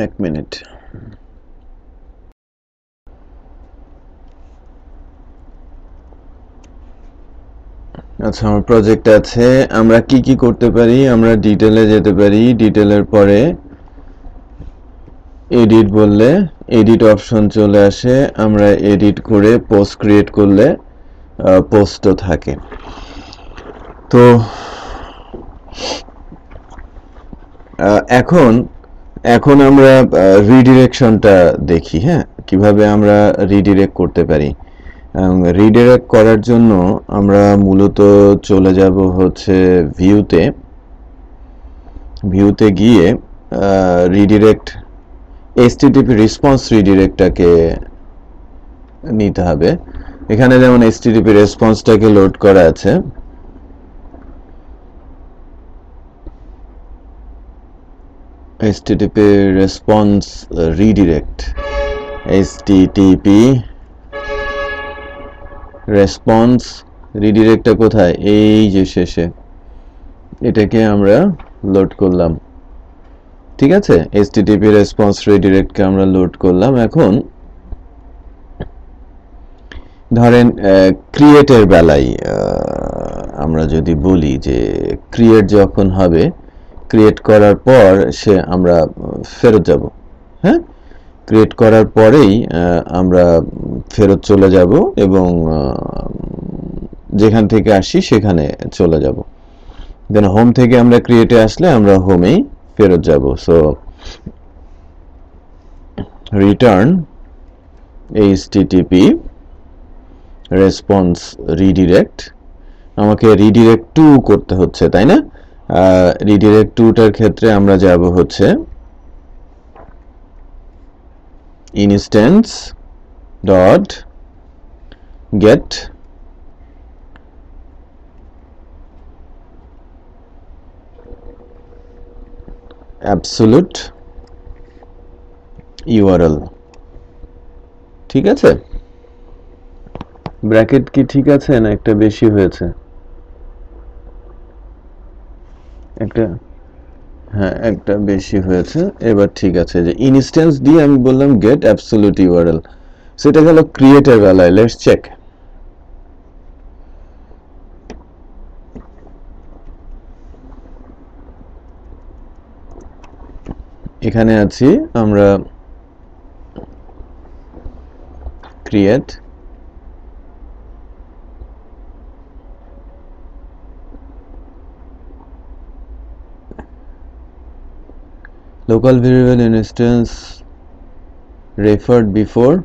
এক মিনিট। আচ্ছা, আমার প্রজেক্ট আছে, আমরা কি কি করতে পারি? আমরা ডিটেলে যেতে পারি, ডিটেলের পরে এডিট বললে এডিট অপশন চলে আসে, আমরা এডিট করে পোস্ট ক্রিয়েট করলে পোস্টও থাকে। তো এখন এখন আমরা রিডিরেকশনটা দেখি, হ্যাঁ, কিভাবে আমরা রিডিরেক্ট করতে পারি। রিডিরেক্ট করার জন্য আমরা মূলত চলে যাব হচ্ছে ভিউতে গিয়ে রিডিরেক্ট এইচটিটিপি রেসপন্স রিডিরেক্টটাকে নিতে হবে। এখানে যেমন এইচটিটিপি রেসপন্সটাকে লোড করা আছে, HTTP response redirect, HTTP response রিডিরেক্টটা কোথায়, এই যে শেষে, এটাকে আমরা লোড করলাম। ঠিক আছে, HTTP রেসপন্স রিডিরেক্টকে আমরা লোড করলাম। এখন ধরেন ক্রিয়েটের বেলায় আমরা যদি বলি যে ক্রিয়েট যখন হবে, ক্রিয়েট করার পর আমরা ফেরত যাব, হ্যাঁ, ক্রিয়েট করার পরেই আমরা ফেরত চলে যাব এবং যেখান থেকে আসি সেখানে চলে যাব। দেন হোম থেকে আমরা ক্রিয়েটে আসলে আমরা হোমেই ফেরত যাব। So return HTTP response redirect, আমাকে রিডিরেক্ট টু করতে হচ্ছে, তাই না? রিডিরেক্ট টুটার ক্ষেত্রে আমরা যাব হচ্ছে instance dot gate absolute URL. ঠিক আছে, ব্র্যাকেট কি ঠিক আছে না একটা বেশি হয়েছে? হ্যাঁ, একটা বেশি হয়েছে। এবার ঠিক আছে, যে ইনস্ট্যান্স দিয়ে আমি বললাম গেট অ্যাবসোলিউট ইউআরএল, সেটা গেল ক্রিয়েটের বেলায়। Let's check. এখানে আছি আমরা, create, local variable instance referred before,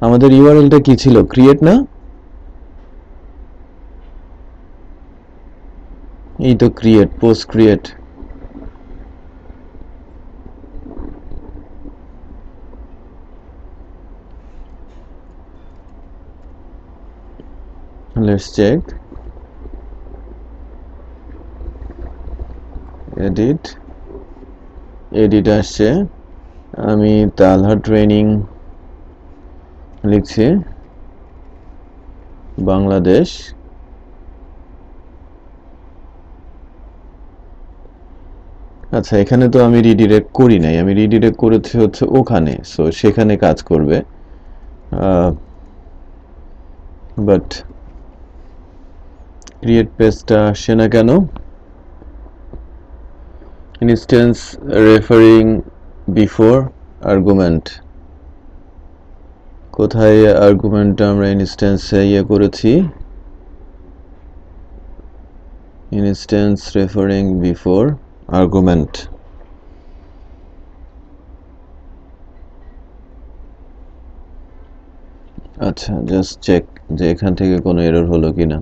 আমাদের ইউআরএলটা কি ছিল? ক্রিয়েট না? এই তো create, post create. Let's check. Edit আসছে, আমি তালহা ট্রেনিং লিখছি, বাংলাদেশ। আচ্ছা, এখানে তো আমি রিডিরেক্ট করি নাই, আমি রিডিরেক্ট করেছি হচ্ছে ওখানে, সো সেখানে কাজ করবে। বাট ক্রিয়েট পেজটা আসছে না কেন? ইনস্ট্যান্স রেফারিং বিফোর আর্গুমেন্ট, কোথায় আর্গুমেন্টটা আমরা ইনস্ট্যান্সে করেছি? Instance referring before argument. আচ্ছা, জাস্ট চেক যে এখান থেকে কোনো এরর হলো কিনা।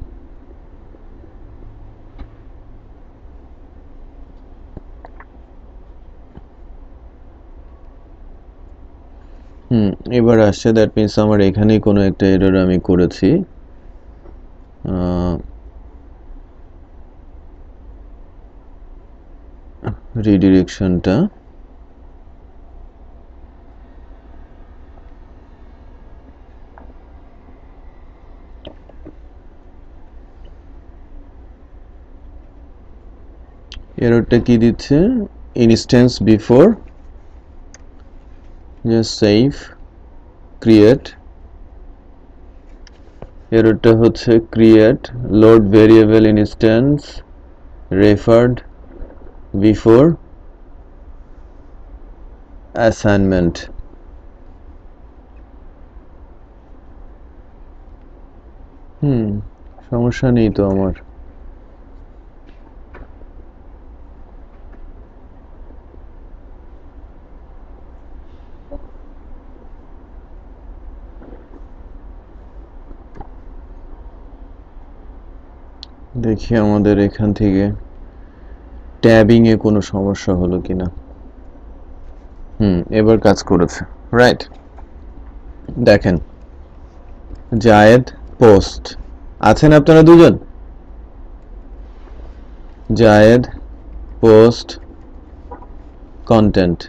এবার আসছে, দ্যাট মিনস আমার এখানেই কোনো একটা এরর আমি করেছি। রিডিরেকশনটা এররটা কি দিচ্ছে? Instance before, just save, create. এররটা হচ্ছে create load variable instance referred before assignment. সমস্যা নেই তো আমার। দেখি আমাদের এখান থেকে ট্যাবিং এ কোনো সমস্যা হলো কিনা। এবার কাজ করেছে, রাইট। দেখেন, জায়েদ পোস্ট আছেন আপনারা দুজন? জায়েদ পোস্ট কন্টেন্ট,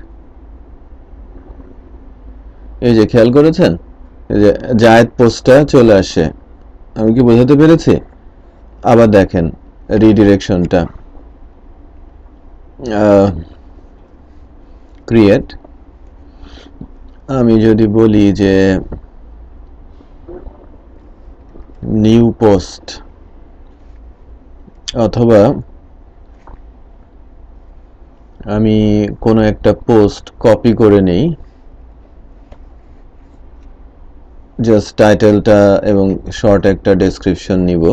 এই যে খেয়াল করেছেন, এই যে জায়েদ পোস্টটা চলে আসে। আমি কি বোঝাতে পেরেছি? আবার দেখেন রিডিরেকশনটা, ক্রিয়েট, আমি যদি বলি যে নিউ পোস্ট, অথবা আমি কোনো একটা পোস্ট কপি করে নেই, জাস্ট টাইটেলটা এবং শর্ট একটা ডেসক্রিপশন নিব,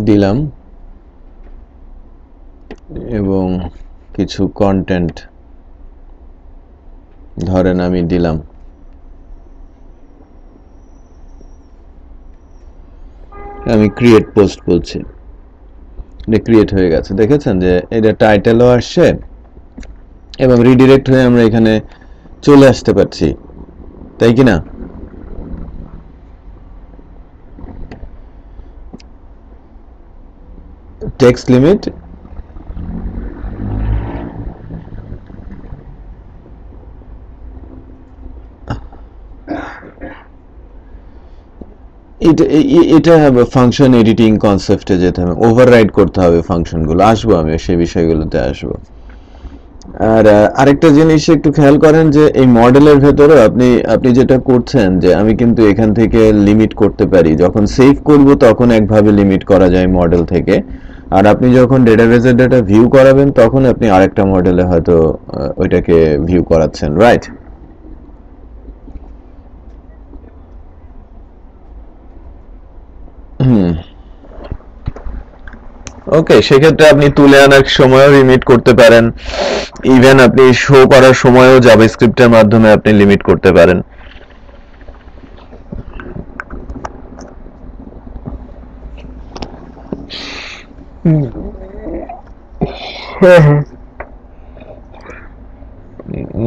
দিলাম, এবং কিছু কন্টেন্ট ধরেন আমি দিলাম, আমি ক্রিয়েট পোস্ট বলছি, এটা ক্রিয়েট হয়ে গেছে। দেখেছেন যে এটা টাইটেলও আসছে এবং রিডিরেক্ট হয়ে আমরা এখানে চলে আসতে পারছি, তাই কি না? টেক্সট লিমিট, এটা ফাংশন এডিটিং কনসেপ্টে যেতে হবে, ওভাররাইড করতে হবে ফাংশনগুলো, আসবো আমি সেই বিষয়গুলোতে আসবো। আর আরেকটা জিনিস একটু খেয়াল করেন যে এই মডেলের ভেতরে আপনি যেটা করছেন, যে আমি কিন্তু এখান থেকে লিমিট করতে পারি, যখন সেভ করব তখন একভাবে লিমিট করা যায় মডেল থেকে, আর আপনি যখন ডেটাবেসের ডেটা ভিউ করাবেন তখন আপনি আরেকটা মডেলে হয়তো ওইটাকে ভিউ করাচ্ছেন, রাইট? ওকে, সেক্ষেত্রে আপনি তুলে আনার সময়ও লিমিট করতে পারেন, ইভেন আপনি শো করার সময়ও জাভাস্ক্রিপ্টের মাধ্যমে আপনি লিমিট করতে পারেন।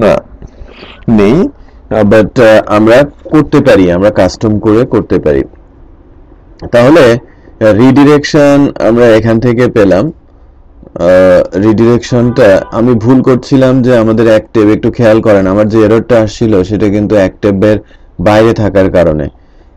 না, নেই, বাট আমরা করতে পারি, আমরা কাস্টম করে করতে পারি। তাহলে রিডিরেকশন আমরা এখান থেকে পেলাম। রিডিরেকশনটা আমি ভুল করছিলাম যে আমাদের অ্যাক্টিভ, একটু খেয়াল করেন আমার যে এররটা আসছিল সেটা কিন্তু অ্যাক্টিভের বাইরে থাকার কারণে,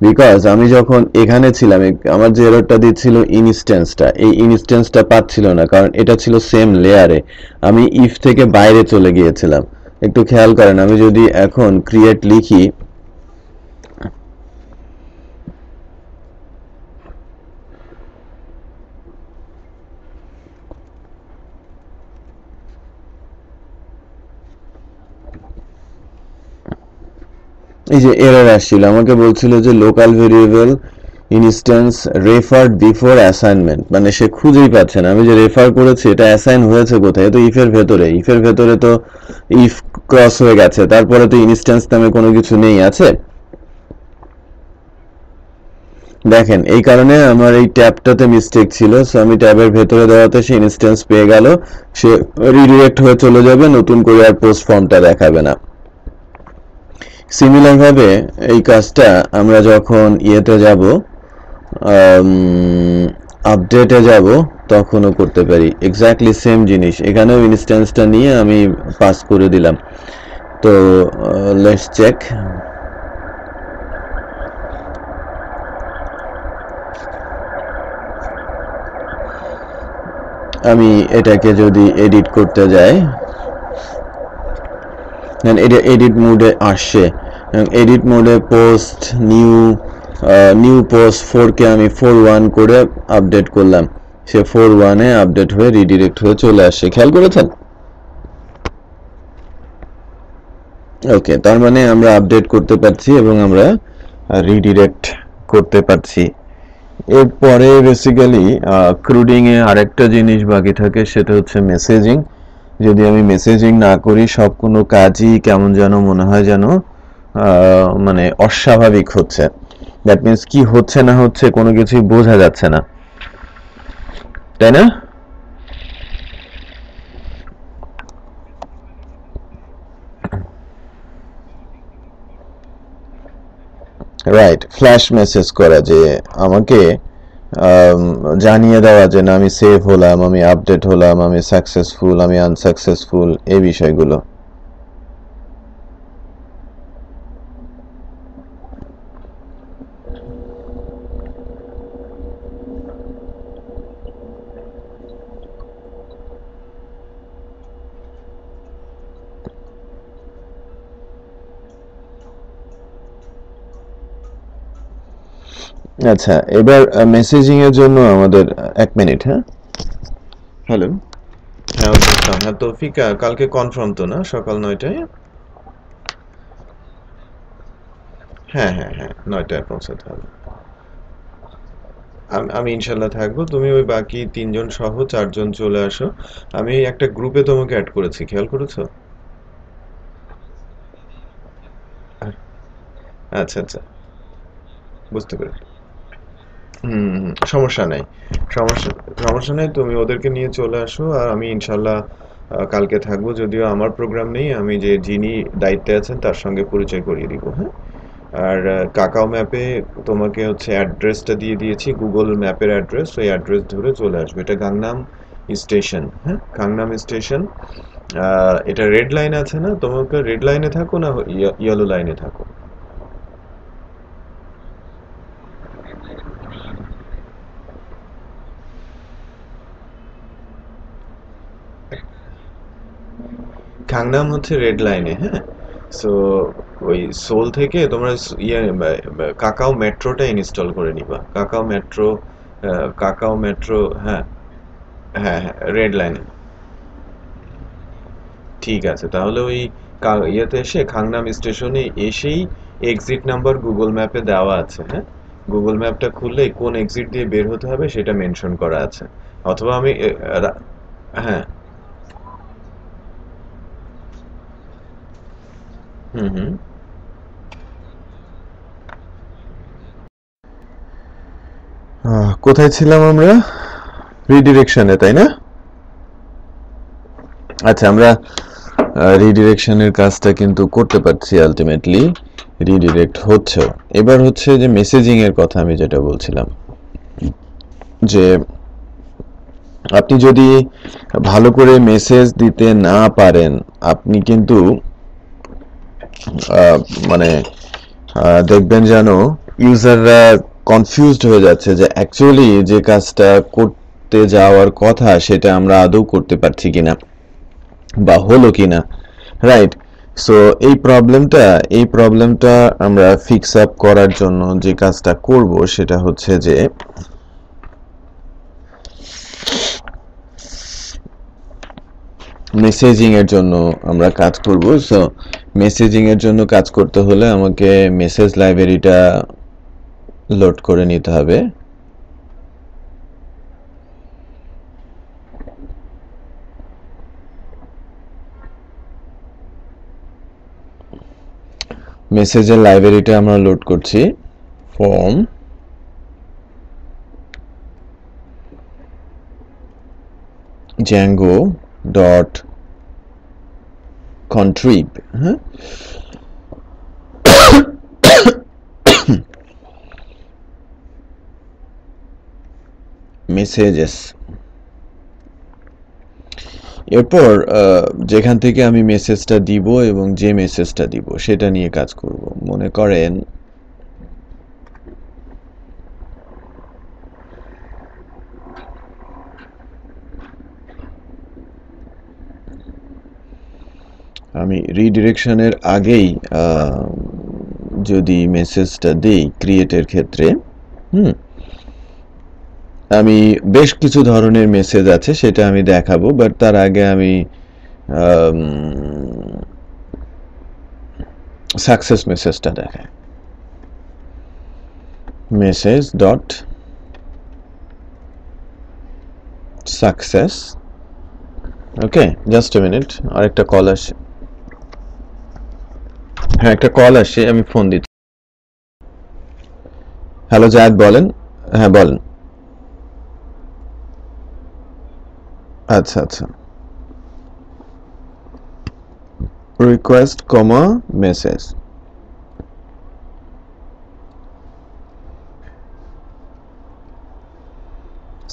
বিকজ আমি যখন এখানে ছিলাম আমার যে এররটা দিচ্ছিল ইনস্ট্যান্সটা, এই ইনস্ট্যান্সটা পাচ্ছিল না, কারণ এটা ছিল সেম লেয়ারে, আমি ইফ থেকে বাইরে চলে গিয়েছিলাম। একটু খেয়াল করেন, আমি যদি এখন ক্রিয়েট লিখি, এই যে এরর আসছিল, আমাকে বলছিল যে local variable instance referred before assignment, মানে সে খুঁজেই পাচ্ছে না আমি যে রেফার করেছি এটা অ্যাসাইন হয়েছে কোথায়, তো ইফের ভেতরে, ইফের ভেতরে তো ইফ ক্রস হয়ে গেছে, তারপরে তো ইনস্ট্যান্স নামে কোনো কিছু নেই, আছে? দেখেন এই কারণে আমার এই ট্যাবটাতে মিস্টেক ছিল, সো আমি ট্যাবের ভেতরে দেওয়াতে সে ইনস্ট্যান্স পেয়ে গেল, সে রিডিরেক্ট হয়ে চলে যাবে, নতুন করে আর পোস্ট ফর্মটা দেখাবে না। সিমিলার ভাবে এই কাজটা আমরা যখন ইয়েতে যাব, আপডেটে যাব, তখনও করতে পারি, এক্স্যাক্টলি সেম জিনিস, এখানেও ইনস্ট্যান্সটা নিয়ে আমি পাস করে দিলাম। তো লেটস চেক, আমি এটাকে যদি এডিট করতে যাই, এটা এডিট মোডে আসছে। এডিট মোডে পোস্ট নিউ পোস্ট 4 কে আমি 4.1 করে আপডেট করলাম, সে 4.1 এ আপডেট হয়ে রিডিরেক্ট হয়ে চলে আসছে। খেয়াল করেছেন? ওকে, তার মানে আমরা আপডেট করতে পারছি এবং আমরা রিডিরেক্ট করতে পারছি। এরপরে বেসিক্যালি ক্রুডিং এ আরেকটা জিনিস বাকি থাকে, সেটা হচ্ছে মেসেজিং। যদি আমি মেসেজিং না করি, সব কোনো কাজই কেমন যেন মনে হয় যেন মানে অস্বাভাবিক হচ্ছে। দ্যাট মিনস কি হচ্ছে না হচ্ছে কোনো কিছুই বোঝা যাচ্ছে না, তাই না? রাইট, ফ্ল্যাশ মেসেজ করা, যে আমাকে জানিয়ে দেওয়া যে না আমি সেভ হলাম, আমি আপডেট হলাম, আমি সাকসেসফুল, আমি আনসাকসেসফুল, এই বিষয়গুলো। আচ্ছা, এবার মেসেজিং এর জন্য আমাদের 1 মিনিট। হ্যাঁ, হ্যালো। হ্যাঁ, বুঝলাম। হ্যাঁ, তৌফিক, কালকে কনফার্ম তো না সকাল 9টায়? হ্যাঁ হ্যাঁ হ্যাঁ, 9টায় পৌঁছাতে হবে। আমি ইনশাল্লাহ থাকবো, তুমি ওই বাকি 3জন সহ 4জন চলে আসো। আমি একটা গ্রুপে তোমাকে অ্যাড করেছি, খেয়াল করেছো? আচ্ছা আচ্ছা, বুঝতে পেরেছি। সমস্যা নাই, সমস্যা সমস্যা নেই, তুমি ওদেরকে নিয়ে চলে আসো আর আমি ইনশাল্লাহ কালকে থাকবো। যদিও আমার প্রোগ্রাম নেই, আমি যে যিনি দায়িত্বে আছেন তার সঙ্গে পরিচয় করিয়ে দিব। হ্যাঁ, আর কাকাও ম্যাপে তোমাকে হচ্ছে অ্যাড্রেসটা দিয়ে দিয়েছি, গুগল ম্যাপের অ্যাড্রেস, ওই অ্যাড্রেস ধরে চলে আসবে। এটা গাংনাম স্টেশন। হ্যাঁ, গাংনাম স্টেশন। এটা রেড লাইন আছে না, তোমাকে রেড লাইনে থাকো না ইয়েলো লাইনে থাকো? গাংনাম হচ্ছে রেড লাইনে। হ্যাঁ, সো ওই সোল থেকে তোমরা কাকাও মেট্রোটা ইনস্টল করে নিবা। কাকাও মেট্রো। হ্যাঁ হ্যাঁ হ্যাঁ, রেড লাইনে। ঠিক আছে, তাহলে ওই ইয়েতে এসে খাংনাম স্টেশনে এসেই এক্সিট নাম্বার গুগল ম্যাপে দেওয়া আছে। হ্যাঁ, গুগল ম্যাপটা খুললে কোন এক্সিট দিয়ে বের হতে হবে সেটা মেনশন করা আছে। অথবা আমি হ্যাঁ। হুম হুম। কোথায় ছিলাম আমরা? রিডিরেকশনে, তাই না? আচ্ছা, আমরা রিডিরেকশনের কাজটা কিন্তু করতে পারছি, আলটিমেটলি রিডিরেক্ট হচ্ছে। এবার হচ্ছে যে মেসেজিং এর কথা আমি যেটা বলছিলাম, যে আপনি যদি ভালো করে মেসেজ দিতে না পারেন, আপনি কিন্তু আহ, মানে দেখবেন যেন ইউজাররা কনফিউজড হয়ে যাচ্ছে যে অ্যাকচুয়ালি যে কাজটা করতে যাওয়ার কথা সেটা আমরা আদৌ করতে পারছি কিনা বা হলো কিনা। রাইট। সো এই প্রবলেমটা আমরা ফিক্স আপ করার জন্য যে কাজটা করব সেটা হচ্ছে যে মেসেজিং এর জন্য আমরা কাজ করব। সো মেসেজিং এর জন্য কাজ করতে হলে আমাকে মেসেজ লাইব্রেরিটা লোড করে নিতে হবে। মেসেজের লাইব্রেরিটা আমরা লোড করছি। Form Django dot contrib। হ্যাঁ, মেসেজেস। এরপর যেখান থেকে আমি মেসেজটা দিব এবং যে মেসেজটা দিব সেটা নিয়ে কাজ করব। মনে করেন আমি রিডিরেকশনের আগেই যদি মেসেজটা দেই ক্রিয়েটের ক্ষেত্রে আমি বেশ কিছু ধরনের মেসেজ আছে সেটা আমি দেখাবো, বাট তার আগে আমি সাকসেস মেসেজটা দেখাই। Message dot success. Okay, just a minute, আরেকটা কল আসছে। হ্যাঁ, একটা কল আসছে, আমি ফোন দিচ্ছি। হ্যালো জায়েদ, বলেন। হ্যাঁ বলেন। আচ্ছা আচ্ছা, রিকোয়েস্ট কমা মেসেজ।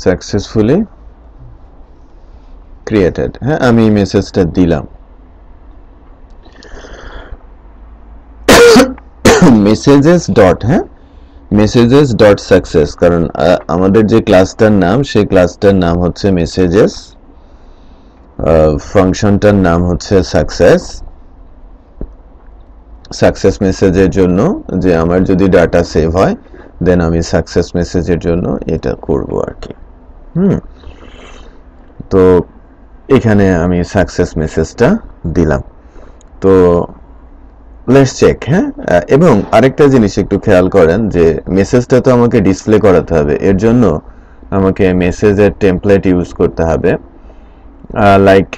Successfully created. হ্যাঁ, আমি মেসেজটা দিলাম। মেসেজেস ডট, হ্যাঁ মেসেজেস ডট সাকসেস, কারণ আমাদের যে ক্লাসটার নাম সেই ক্লাসটার নাম হচ্ছে মেসেজেস, ফাংশনটার নাম হচ্ছে সাকসেস। সাকসেস মেসেজের জন্য যে আমার যদি ডাটা সেভ হয় দেন আমি সাকসেস মেসেজের জন্য এটা করব আর কি। তো এখানে আমি সাকসেস মেসেজটা দিলাম। তো লেটস চেক। হ্যাঁ, এবং আরেকটা জিনিস একটু খেয়াল করেন যে মেসেজটা তো আমাকে ডিসপ্লে করাতে হবে, এর জন্য আমাকে মেসেজের টেমপ্লেট ইউজ করতে হবে। লাইক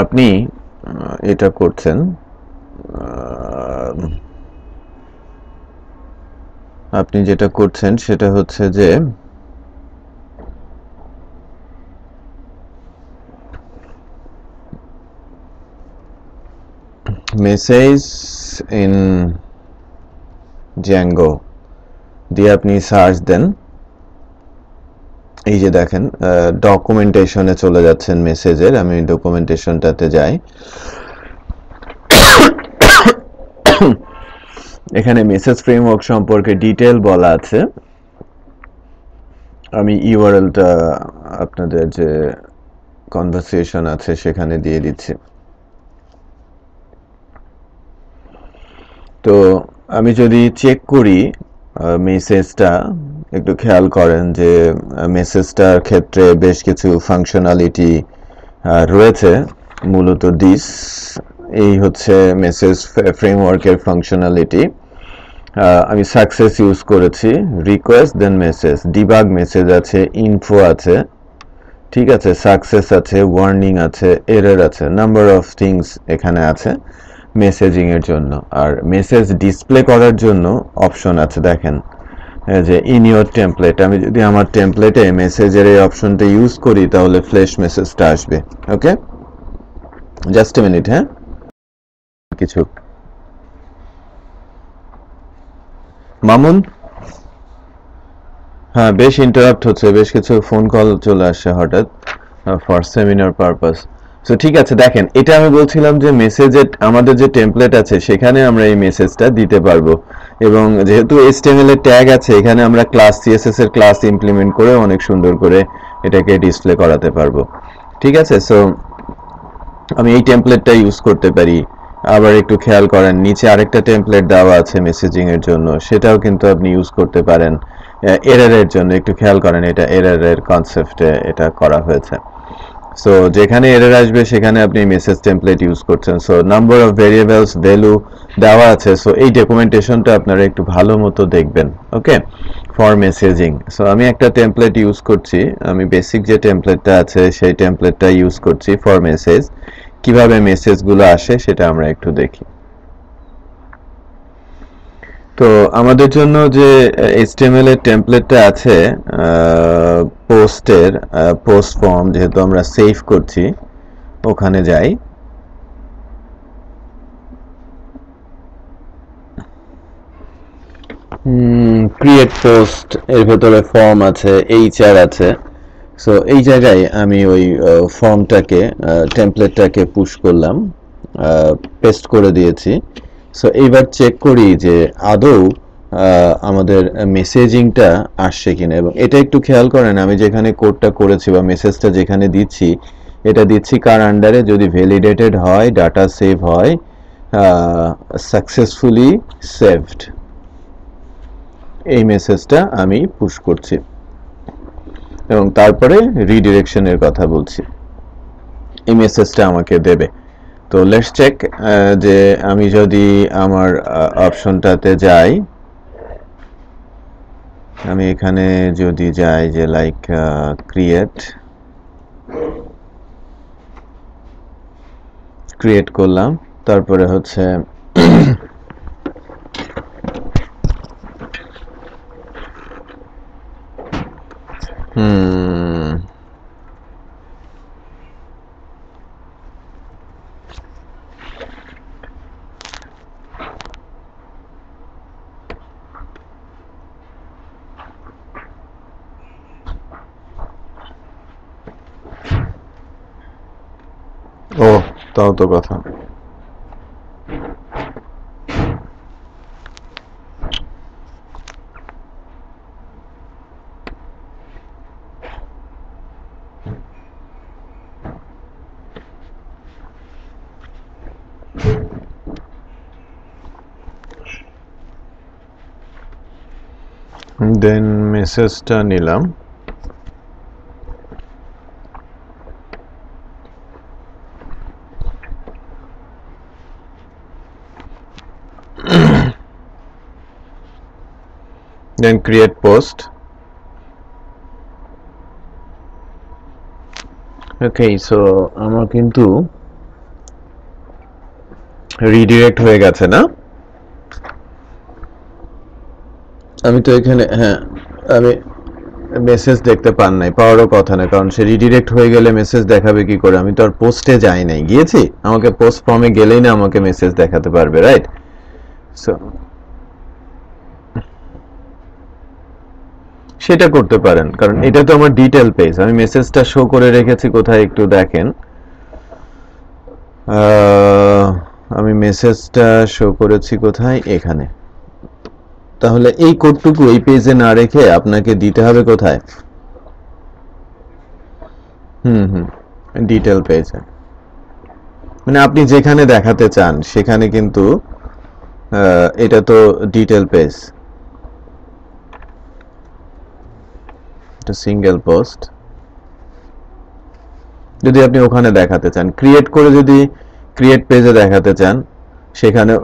আপনি এটা করছেন, আপনি যেটা করছেন সেটা হচ্ছে যে মেসেজ ইন জ্যাঙ্গো দিয়ে আপনি সার্চ দেন। এই যে দেখেন ডকুমেন্টেশনে চলে যাচ্ছেন মেসেজের, আমি ডকুমেন্টেশনটাতে যাই। এখানে মেসেজ ফ্রেমওয়ার্ক সম্পর্কে ডিটেল বলা আছে। আমি ইউআরএলটা আপনাদের যে কনভারসেশন আছে সেখানে দিয়ে দিচ্ছি। তো আমি যদি চেক করি মেসেজটা, একটু খেয়াল করেন যে মেসেজটার ক্ষেত্রে বেশ কিছু ফাংশনালিটি রয়েছে। মূলত এই হচ্ছে মেসেজ ফ্রেমওয়ার্কের ফাংশনালিটি। আমি সাকসেস ইউজ করেছি, রিকোয়েস্ট দেন মেসেজ, ডিবাগ মেসেজ আছে, ইনফো আছে, ঠিক আছে, সাকসেস আছে, ওয়ার্নিং আছে, এরর আছে, নাম্বার অফ থিংস এখানে আছে মেসেজিং এর জন্য। আর মেসেজ ডিসপ্লে করার জন্য অপশন আছে, দেখেন যে ইন ইউর টেমপ্লেট। আমি যদি আমার টেমপ্লেটে মেসেজের এই অপশনটা ইউজ করি তাহলে ফ্ল্যাশ মেসেজটা আসবে। ওকে, জাস্ট এ মিনিট। হ্যাঁ, কিছু মামুন, হ্যাঁ বেশ ইন্টারাপ্ট হচ্ছে, বেশ কিছু ফোন কল চলে আসছে হঠাৎ ফর সেমিনার পারপাস। সো ঠিক আছে, দেখেন এটা আমি বলছিলাম যে মেসেজের আমাদের যে টেমপ্লেট আছে সেখানে আমরা এই মেসেজটা দিতে পারবো, এবং যেহেতু HTML এর ট্যাগ আছে এখানে আমরা ক্লাস CSS এর ক্লাস ইমপ্লিমেন্ট করে অনেক সুন্দর করে এটাকে ডিসপ্লে করাতে পারবো। ঠিক আছে, সো আমি এই টেমপ্লেটটা ইউজ করতে পারি। আবার একটু খেয়াল করেন নিচে আরেকটা টেমপ্লেট দেওয়া আছে মেসেজিং এর জন্য, সেটাও কিন্তু আপনি ইউজ করতে পারেন এররের জন্য। একটু খেয়াল করেন এটা এররের কনসেপ্টে এটা করা হয়েছে। সো যেখানে এরর আসবে সেখানে আপনি মেসেজ টেমপ্লেট ইউজ করছেন। So number of variables value দেওয়া আছে। সো এই ডকুমেন্টেশনটা আপনারা একটু ভালো মতো দেখবেন। ওকে, ফর মেসেজিং। সো আমি একটা টেমপ্লেট ইউজ করছি, আমি বেসিক যে টেমপ্লেটটা আছে সেই টেমপ্লেটটা ইউজ করছি ফর মেসেজ। কিভাবে মেসেজগুলো আসে সেটা আমরা একটু দেখি। তো আমাদের জন্য যে HTML এর টেমপ্লেটটা আছে পোস্টের, পোস্ট ফর্ম যেহেতু আমরা সেভ করছি, ওখানে যাই। ক্রিয়েট পোস্ট এর ভেতরে ফর্ম আছে, HR আছে। সো এই জায়গায় আমি ওই ফর্মটাকে টেমপ্লেটটাকে পুশ করলাম, পেস্ট করে দিয়েছি। সো এইবার চেক করি যে আদৌ আমাদের মেসেজিংটা আসছে কিনা। এবং এটা একটু খেয়াল করেন, আমি যেখানে কোডটা করেছি বা মেসেজটা যেখানে দিচ্ছি, এটা দিচ্ছি কার আন্ডারে, যদি ভ্যালিডেটেড হয়, ডাটা সেভ হয়, সাকসেসফুলি সেভড, এই মেসেজটা আমি পুশ করছি এবং তারপরে রিডিরেকশনের কথা বলছি, এই মেসেজটা আমাকে দেবে। তো লেটস চেক যে আমি যদি আমার অপশনটাতে যাই, আমি এখানে যদি যাই যে লাইক ক্রিয়েট করলাম, তারপরে হচ্ছে ও তাও তো কথা। দেন মেসেজটা নিলাম, then create post. Okay, so আমার কিন্তু রিডিরেক্ট হয়ে গেছে না? আমি তো এখানে, হ্যাঁ, আমি মেসেজ দেখতে পান নাই, পাওয়ারও কথা না, কারণ সে রিডিরেক্ট হয়ে গেলে মেসেজ দেখাবে কি করে? আমি তো আর পোস্টে যাই নাই, গিয়েছি, আমাকে পোস্ট ফর্মে গেলেই না আমাকে মেসেজ দেখাতে পারবে, রাইট? সো সেটা করতে পারেন, কারণ এটা তো আমার ডিটেল পেজ, আমি মেসেজটা শো করে রেখেছি কোথায় একটু দেখেন। আমি মেসেজটা শো করেছি কোথায়? এখানে। তাহলে এই কোডটুকু এই পেজে না রেখে আপনাকে দিতে হবে কোথায়? ডিটেল পেজে, মানে আপনি যেখানে দেখাতে চান সেখানে, কিন্তু এটা তো ডিটেল পেজ, এটা সিঙ্গেল পোস্ট। যদি আপনি ওখানে দেখাতে চান, ক্রিয়েট করে যদি ক্রিয়েট পেজে দেখাতে চান, সেখানে,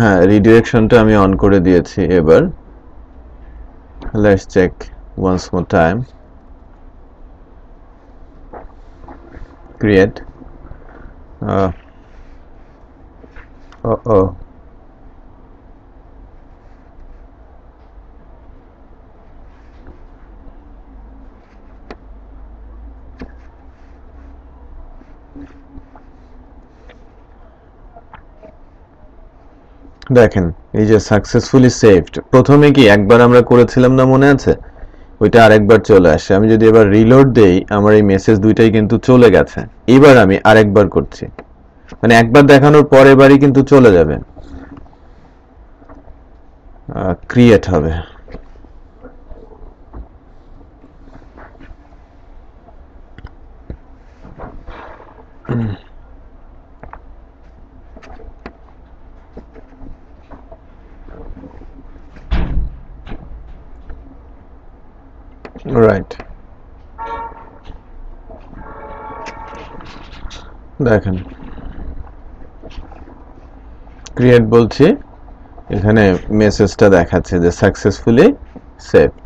হ্যাঁ, রিডিরেকশনটা আমি অন করে দিয়েছি। এবার let's check once more time, create, দেখেন এই যে সাকসেসফুলি সেভড, প্রথমে কি একবার আমরা করেছিলাম না, মনে আছে? ওইটা আরেকবার চলে আসে। আমি যদি এবার রিলোড দেই, আমার এই মেসেজ দুইটাই কিন্তু চলে গেছে। এবার আমি আরেকবার করছি, মানে একবার দেখানোর পরে বারই কিন্তু চলে যাবে, ক্রিয়েট হবে। রাইট, দেখেন ক্রিয়েট বলছি, এখানে মেসেজটা দেখাচ্ছে যে সাকসেসফুলি সেভড।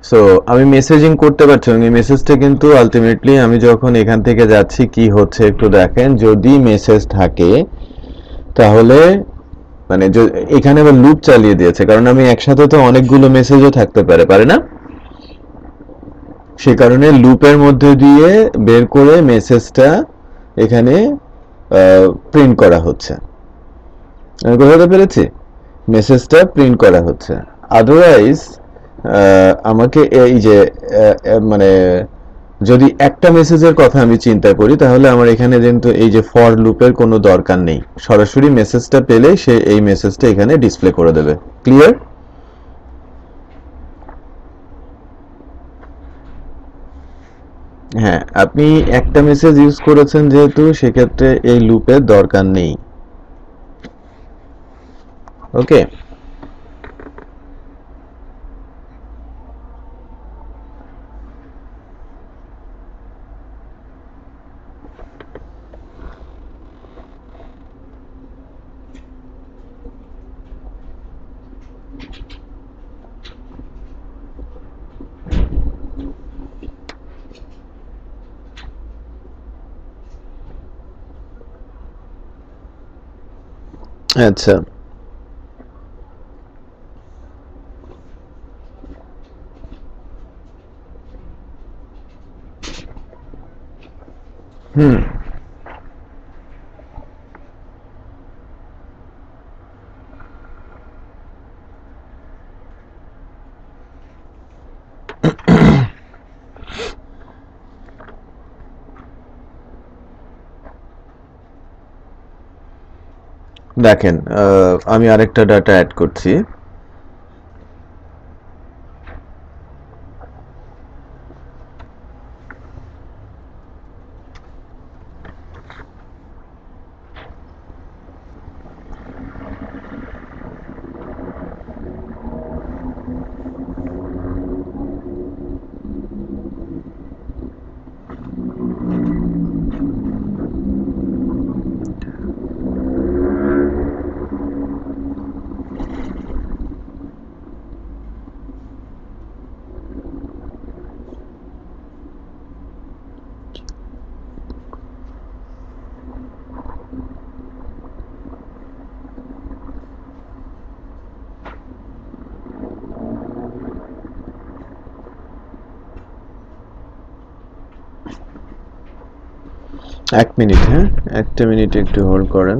সো আমি মেসেজিং করতে পারছি, এই মেসেজটা কিন্তু আলটিমেটলি আমি যখন এখান থেকে যাচ্ছি কি হচ্ছে একটু দেখেন। যদি মেসেজ থাকে তাহলে, মানে এখানে আবার লুপ চালিয়ে দিয়েছে, কারণ আমি একসাথে তো অনেকগুলো মেসেজও থাকতে পারে না, সে কারণে লুপের মধ্যে দিয়ে বের করে মেসেজটা এখানে প্রিন্ট করা হচ্ছে। আমি বোঝাতে পেরেছি? মেসেজটা প্রিন্ট করা হচ্ছে। আদারওয়াইজ আমাকে এই যে মানে যদি একটা মেসেজের কথা আমি চিন্তা করি তাহলে আমার এখানে কিন্তু এই যে ফর লুপের কোনো দরকার নেই, সরাসরি মেসেজটা পেলে সে এই মেসেজটা এখানে ডিসপ্লে করে দেবে। ক্লিয়ার? হ্যাঁ, আপনি একটা মেসেজ ইউজ করেছেন যেহেতু সেক্ষেত্রে এই লুপের দরকার নেই। ওকে, আচ্ছা, হুম, দেখেন আমি আরেকটা ডাটা অ্যাড করছি। এক মিনিট, হ্যাঁ, একটা মিনিট একটু হোল্ড করেন।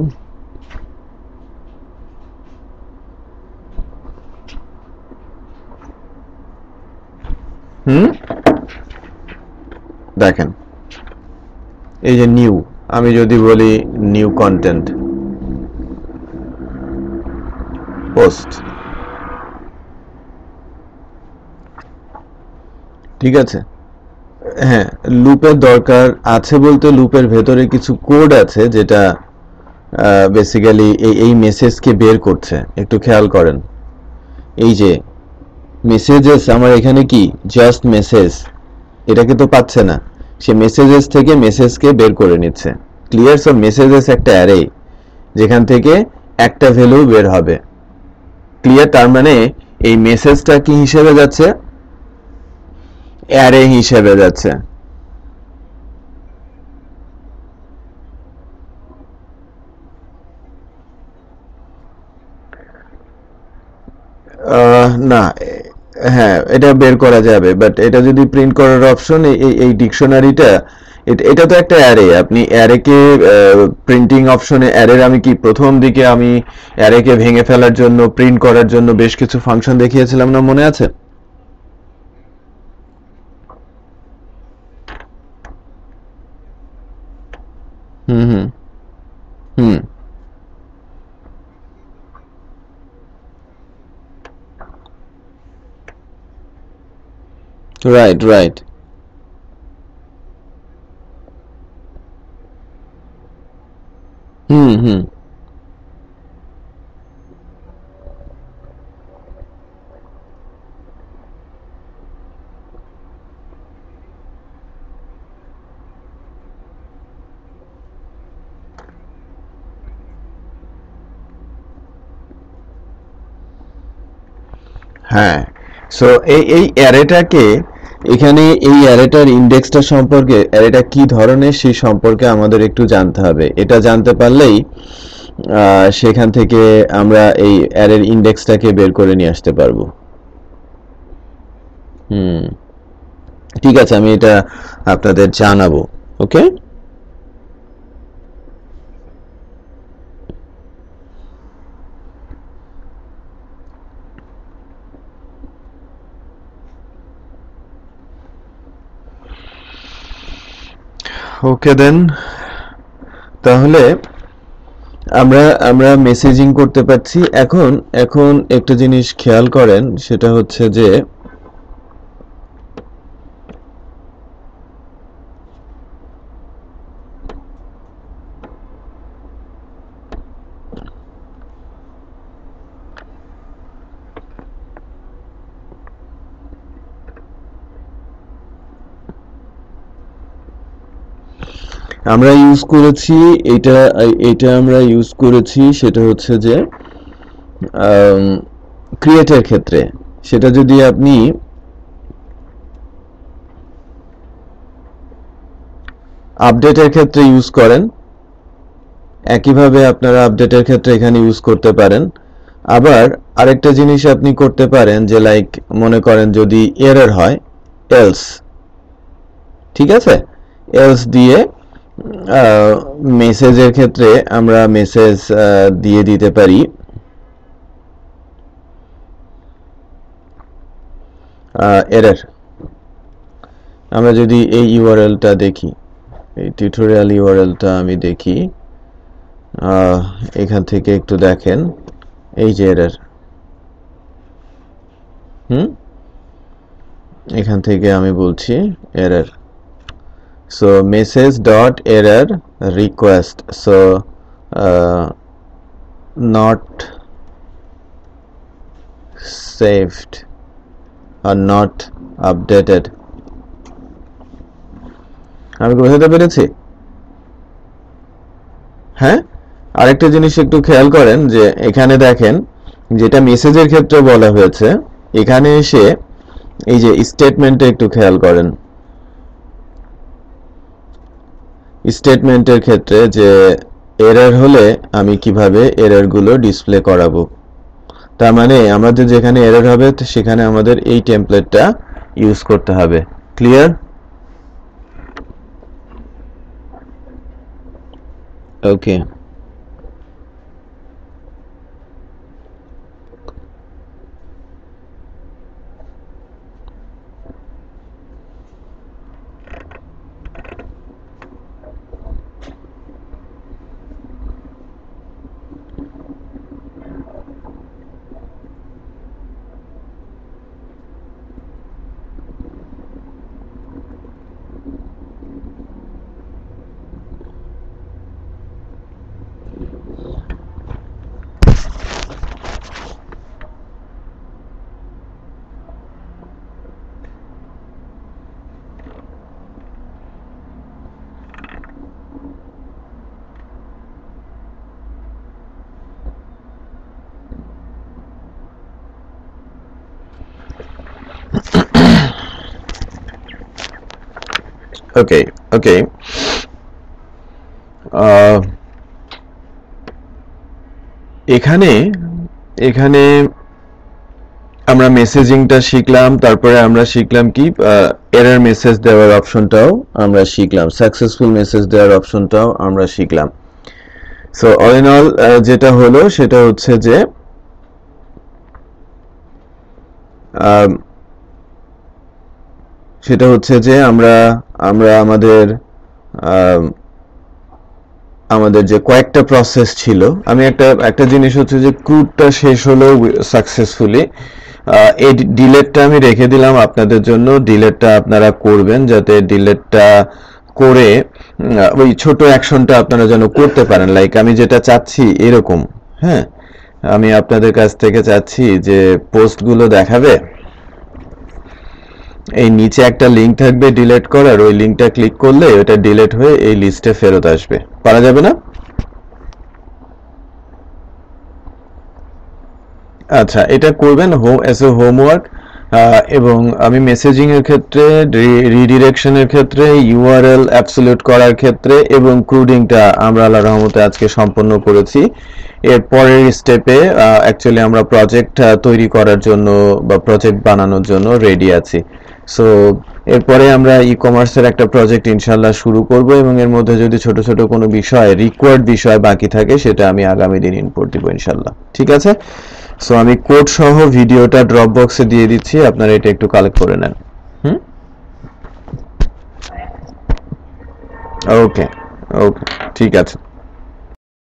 হুম, দেখেন এই যে নিউ, আমি যদি বলি নিউ কন্টেন্ট পোস্ট, ঠিক আছে। হ্যাঁ, লুপের দরকার আছে বলতে লুপের ভেতরে কিছু কোড আছে যেটা বেসিক্যালি এই মেসেজকে বের করছে। একটু খেয়াল করেন, এই যে মেসেজেস আমার এখানে কি জাস্ট মেসেজ, এটাকে তো পাচ্ছে না, সে মেসেজেস থেকে মেসেজকে বের করে নিচ্ছে। ক্লিয়ার? সব মেসেজেস একটা অ্যারে যেখান থেকে একটা ভ্যালু বের হবে। ক্লিয়ার? তার মানে এই মেসেজটা কি হিসেবে যাচ্ছে? অ্যারে হিসেবে যাচ্ছে। না, হ্যাঁ এটা বের করা যাবে, বাট এটা যদি প্রিন্ট করার অপশন এই ডিকশনারিটা, এটা তো একটা অ্যারে, আপনি অ্যারেকে প্রিন্টিং অপশনে অ্যারের আমি কি প্রথম দিকে আমি অ্যারেকে ভেঙে ফেলার জন্য প্রিন্ট করার জন্য বেশ কিছু ফাংশন দেখিয়েছিলাম না, মনে আছে? হুম, হুম, হুম, রাইট, রাইট, হুম, হুম, হ্যাঁ। সো এই অ্যারেটাকে, এখানে এই অ্যারেটার ইন্ডেক্সটা সম্পর্কে, অ্যারেটা কি ধরনের সেই সম্পর্কে আমাদের একটু জানতে হবে। এটা জানতে পারলেই সেখান থেকে আমরা এই অ্যারের ইন্ডেক্সটাকে বের করে নিয়ে আসতে পারবো। হুম, ঠিক আছে, আমি এটা আপনাদের জানাবো। ওকে, ওকে দেন, তাহলে আমরা মেসেজিং করতে পারছি। এখন একটা জিনিস খেয়াল করেন, সেটা হচ্ছে যে আমরা ইউজ করেছি এটা আমরা ইউজ করেছি, সেটা হচ্ছে যে ক্রিয়েটের ক্ষেত্রে। সেটা যদি আপনি আপডেটের ক্ষেত্রে ইউজ করেন, একইভাবে আপনারা আপডেটের ক্ষেত্রে এখানে ইউজ করতে পারেন। আবার আরেকটা জিনিস আপনি করতে পারেন যে লাইক মনে করেন যদি এরর হয়, এলস, ঠিক আছে, এলস দিয়ে মেসেজের ক্ষেত্রে আমরা মেসেজ দিয়ে দিতে পারি এরর। আমরা যদি এই ইউআরএলটা দেখি, এই টিউটোরিয়াল ইউআরএলটা আমি দেখি, এখান থেকে একটু দেখেন, এই যে এরর, এখান থেকে আমি বলছি error. So message dot error request, so not saved or not updated. আমি বুঝাতে পেরেছি? হ্যাঁ, আরেকটা জিনিস একটু খেয়াল করেন যে এখানে দেখেন যেটা মেসেজের ক্ষেত্রে বলা হয়েছে, এখানে এসে এই যে স্টেটমেন্টে একটু খেয়াল করেন, স্টেটমেন্টের ক্ষেত্রে যে এরর হলে আমি কিভাবে এররগুলো ডিসপ্লে করাবো। তার মানে আমাদের যেখানে এরর হবে সেখানে আমাদের এই টেমপ্লেটটা ইউজ করতে হবে। ক্লিয়ার? ওকে, ওকে ওকে, এখানে আমরা মেসেজিংটা শিখলাম, তারপরে আমরা শিখলাম কি এরর মেসেজ দেওয়ার অপশনটাও আমরা শিখলাম, সাকসেসফুল মেসেজ দেওয়ার অপশনটাও আমরা শিখলাম। সো অল ইন অল যেটা হলো সেটা হচ্ছে যে আমরা আমাদের যে কয়েকটা প্রসেস ছিল, আমি একটা জিনিস হচ্ছে যে ক্রুডটা শেষ হলো সাকসেসফুলি, এই ডিলেটটা আমি রেখে দিলাম আপনাদের জন্য। ডিলেটটা আপনারা করবেন যাতে ডিলেটটা করে ওই ছোট অ্যাকশনটা আপনারা যেন করতে পারেন। লাইক আমি যেটা চাচ্ছি এরকম, হ্যাঁ, আমি আপনাদের কাছ থেকে চাচ্ছি যে পোস্টগুলো দেখাবে, এই নিচে একটা লিঙ্ক থাকবে ডিলিট করার, ওই লিঙ্কটা ক্লিক করলে ওটা ডিলিট হয়ে এই লিস্টে ফেরত আসবে। পারা যাবে না? আচ্ছা, এটা করবেন এস এ হোমওয়ার্ক। এবং আমি মেসেজিং এর ক্ষেত্রে, রিডিরেকশনের ক্ষেত্রে, ইউআরএল অ্যাবসলিউট করার ক্ষেত্রে এবং ক্রুডিংটা আমরা আল্লাহর রহমতে আজকে সম্পন্ন করেছি। এর পরের স্টেপে অ্যাকচুয়ালি আমরা প্রজেক্ট তৈরি করার জন্য বা প্রজেক্ট বানানোর জন্য রেডি আছি। সো এরপরে আমরা ই কমার্সের একটা প্রজেক্ট ইনশাল্লাহ শুরু করব, এবং এর মধ্যে যদি ছোট ছোট কোনো বিষয়, রিকোয়ার্ড বিষয় বাকি থাকে সেটা আমি আগামী দিন ইনপুট দিব ইনশাল্লাহ। ঠিক আছে? সো আমি কোড সহ ভিডিওটা ড্রপ বক্সে দিয়ে দিচ্ছি, আপনারা এটা একটু কালেক্ট করে নেন। ওকে, ওকে, ঠিক আছে।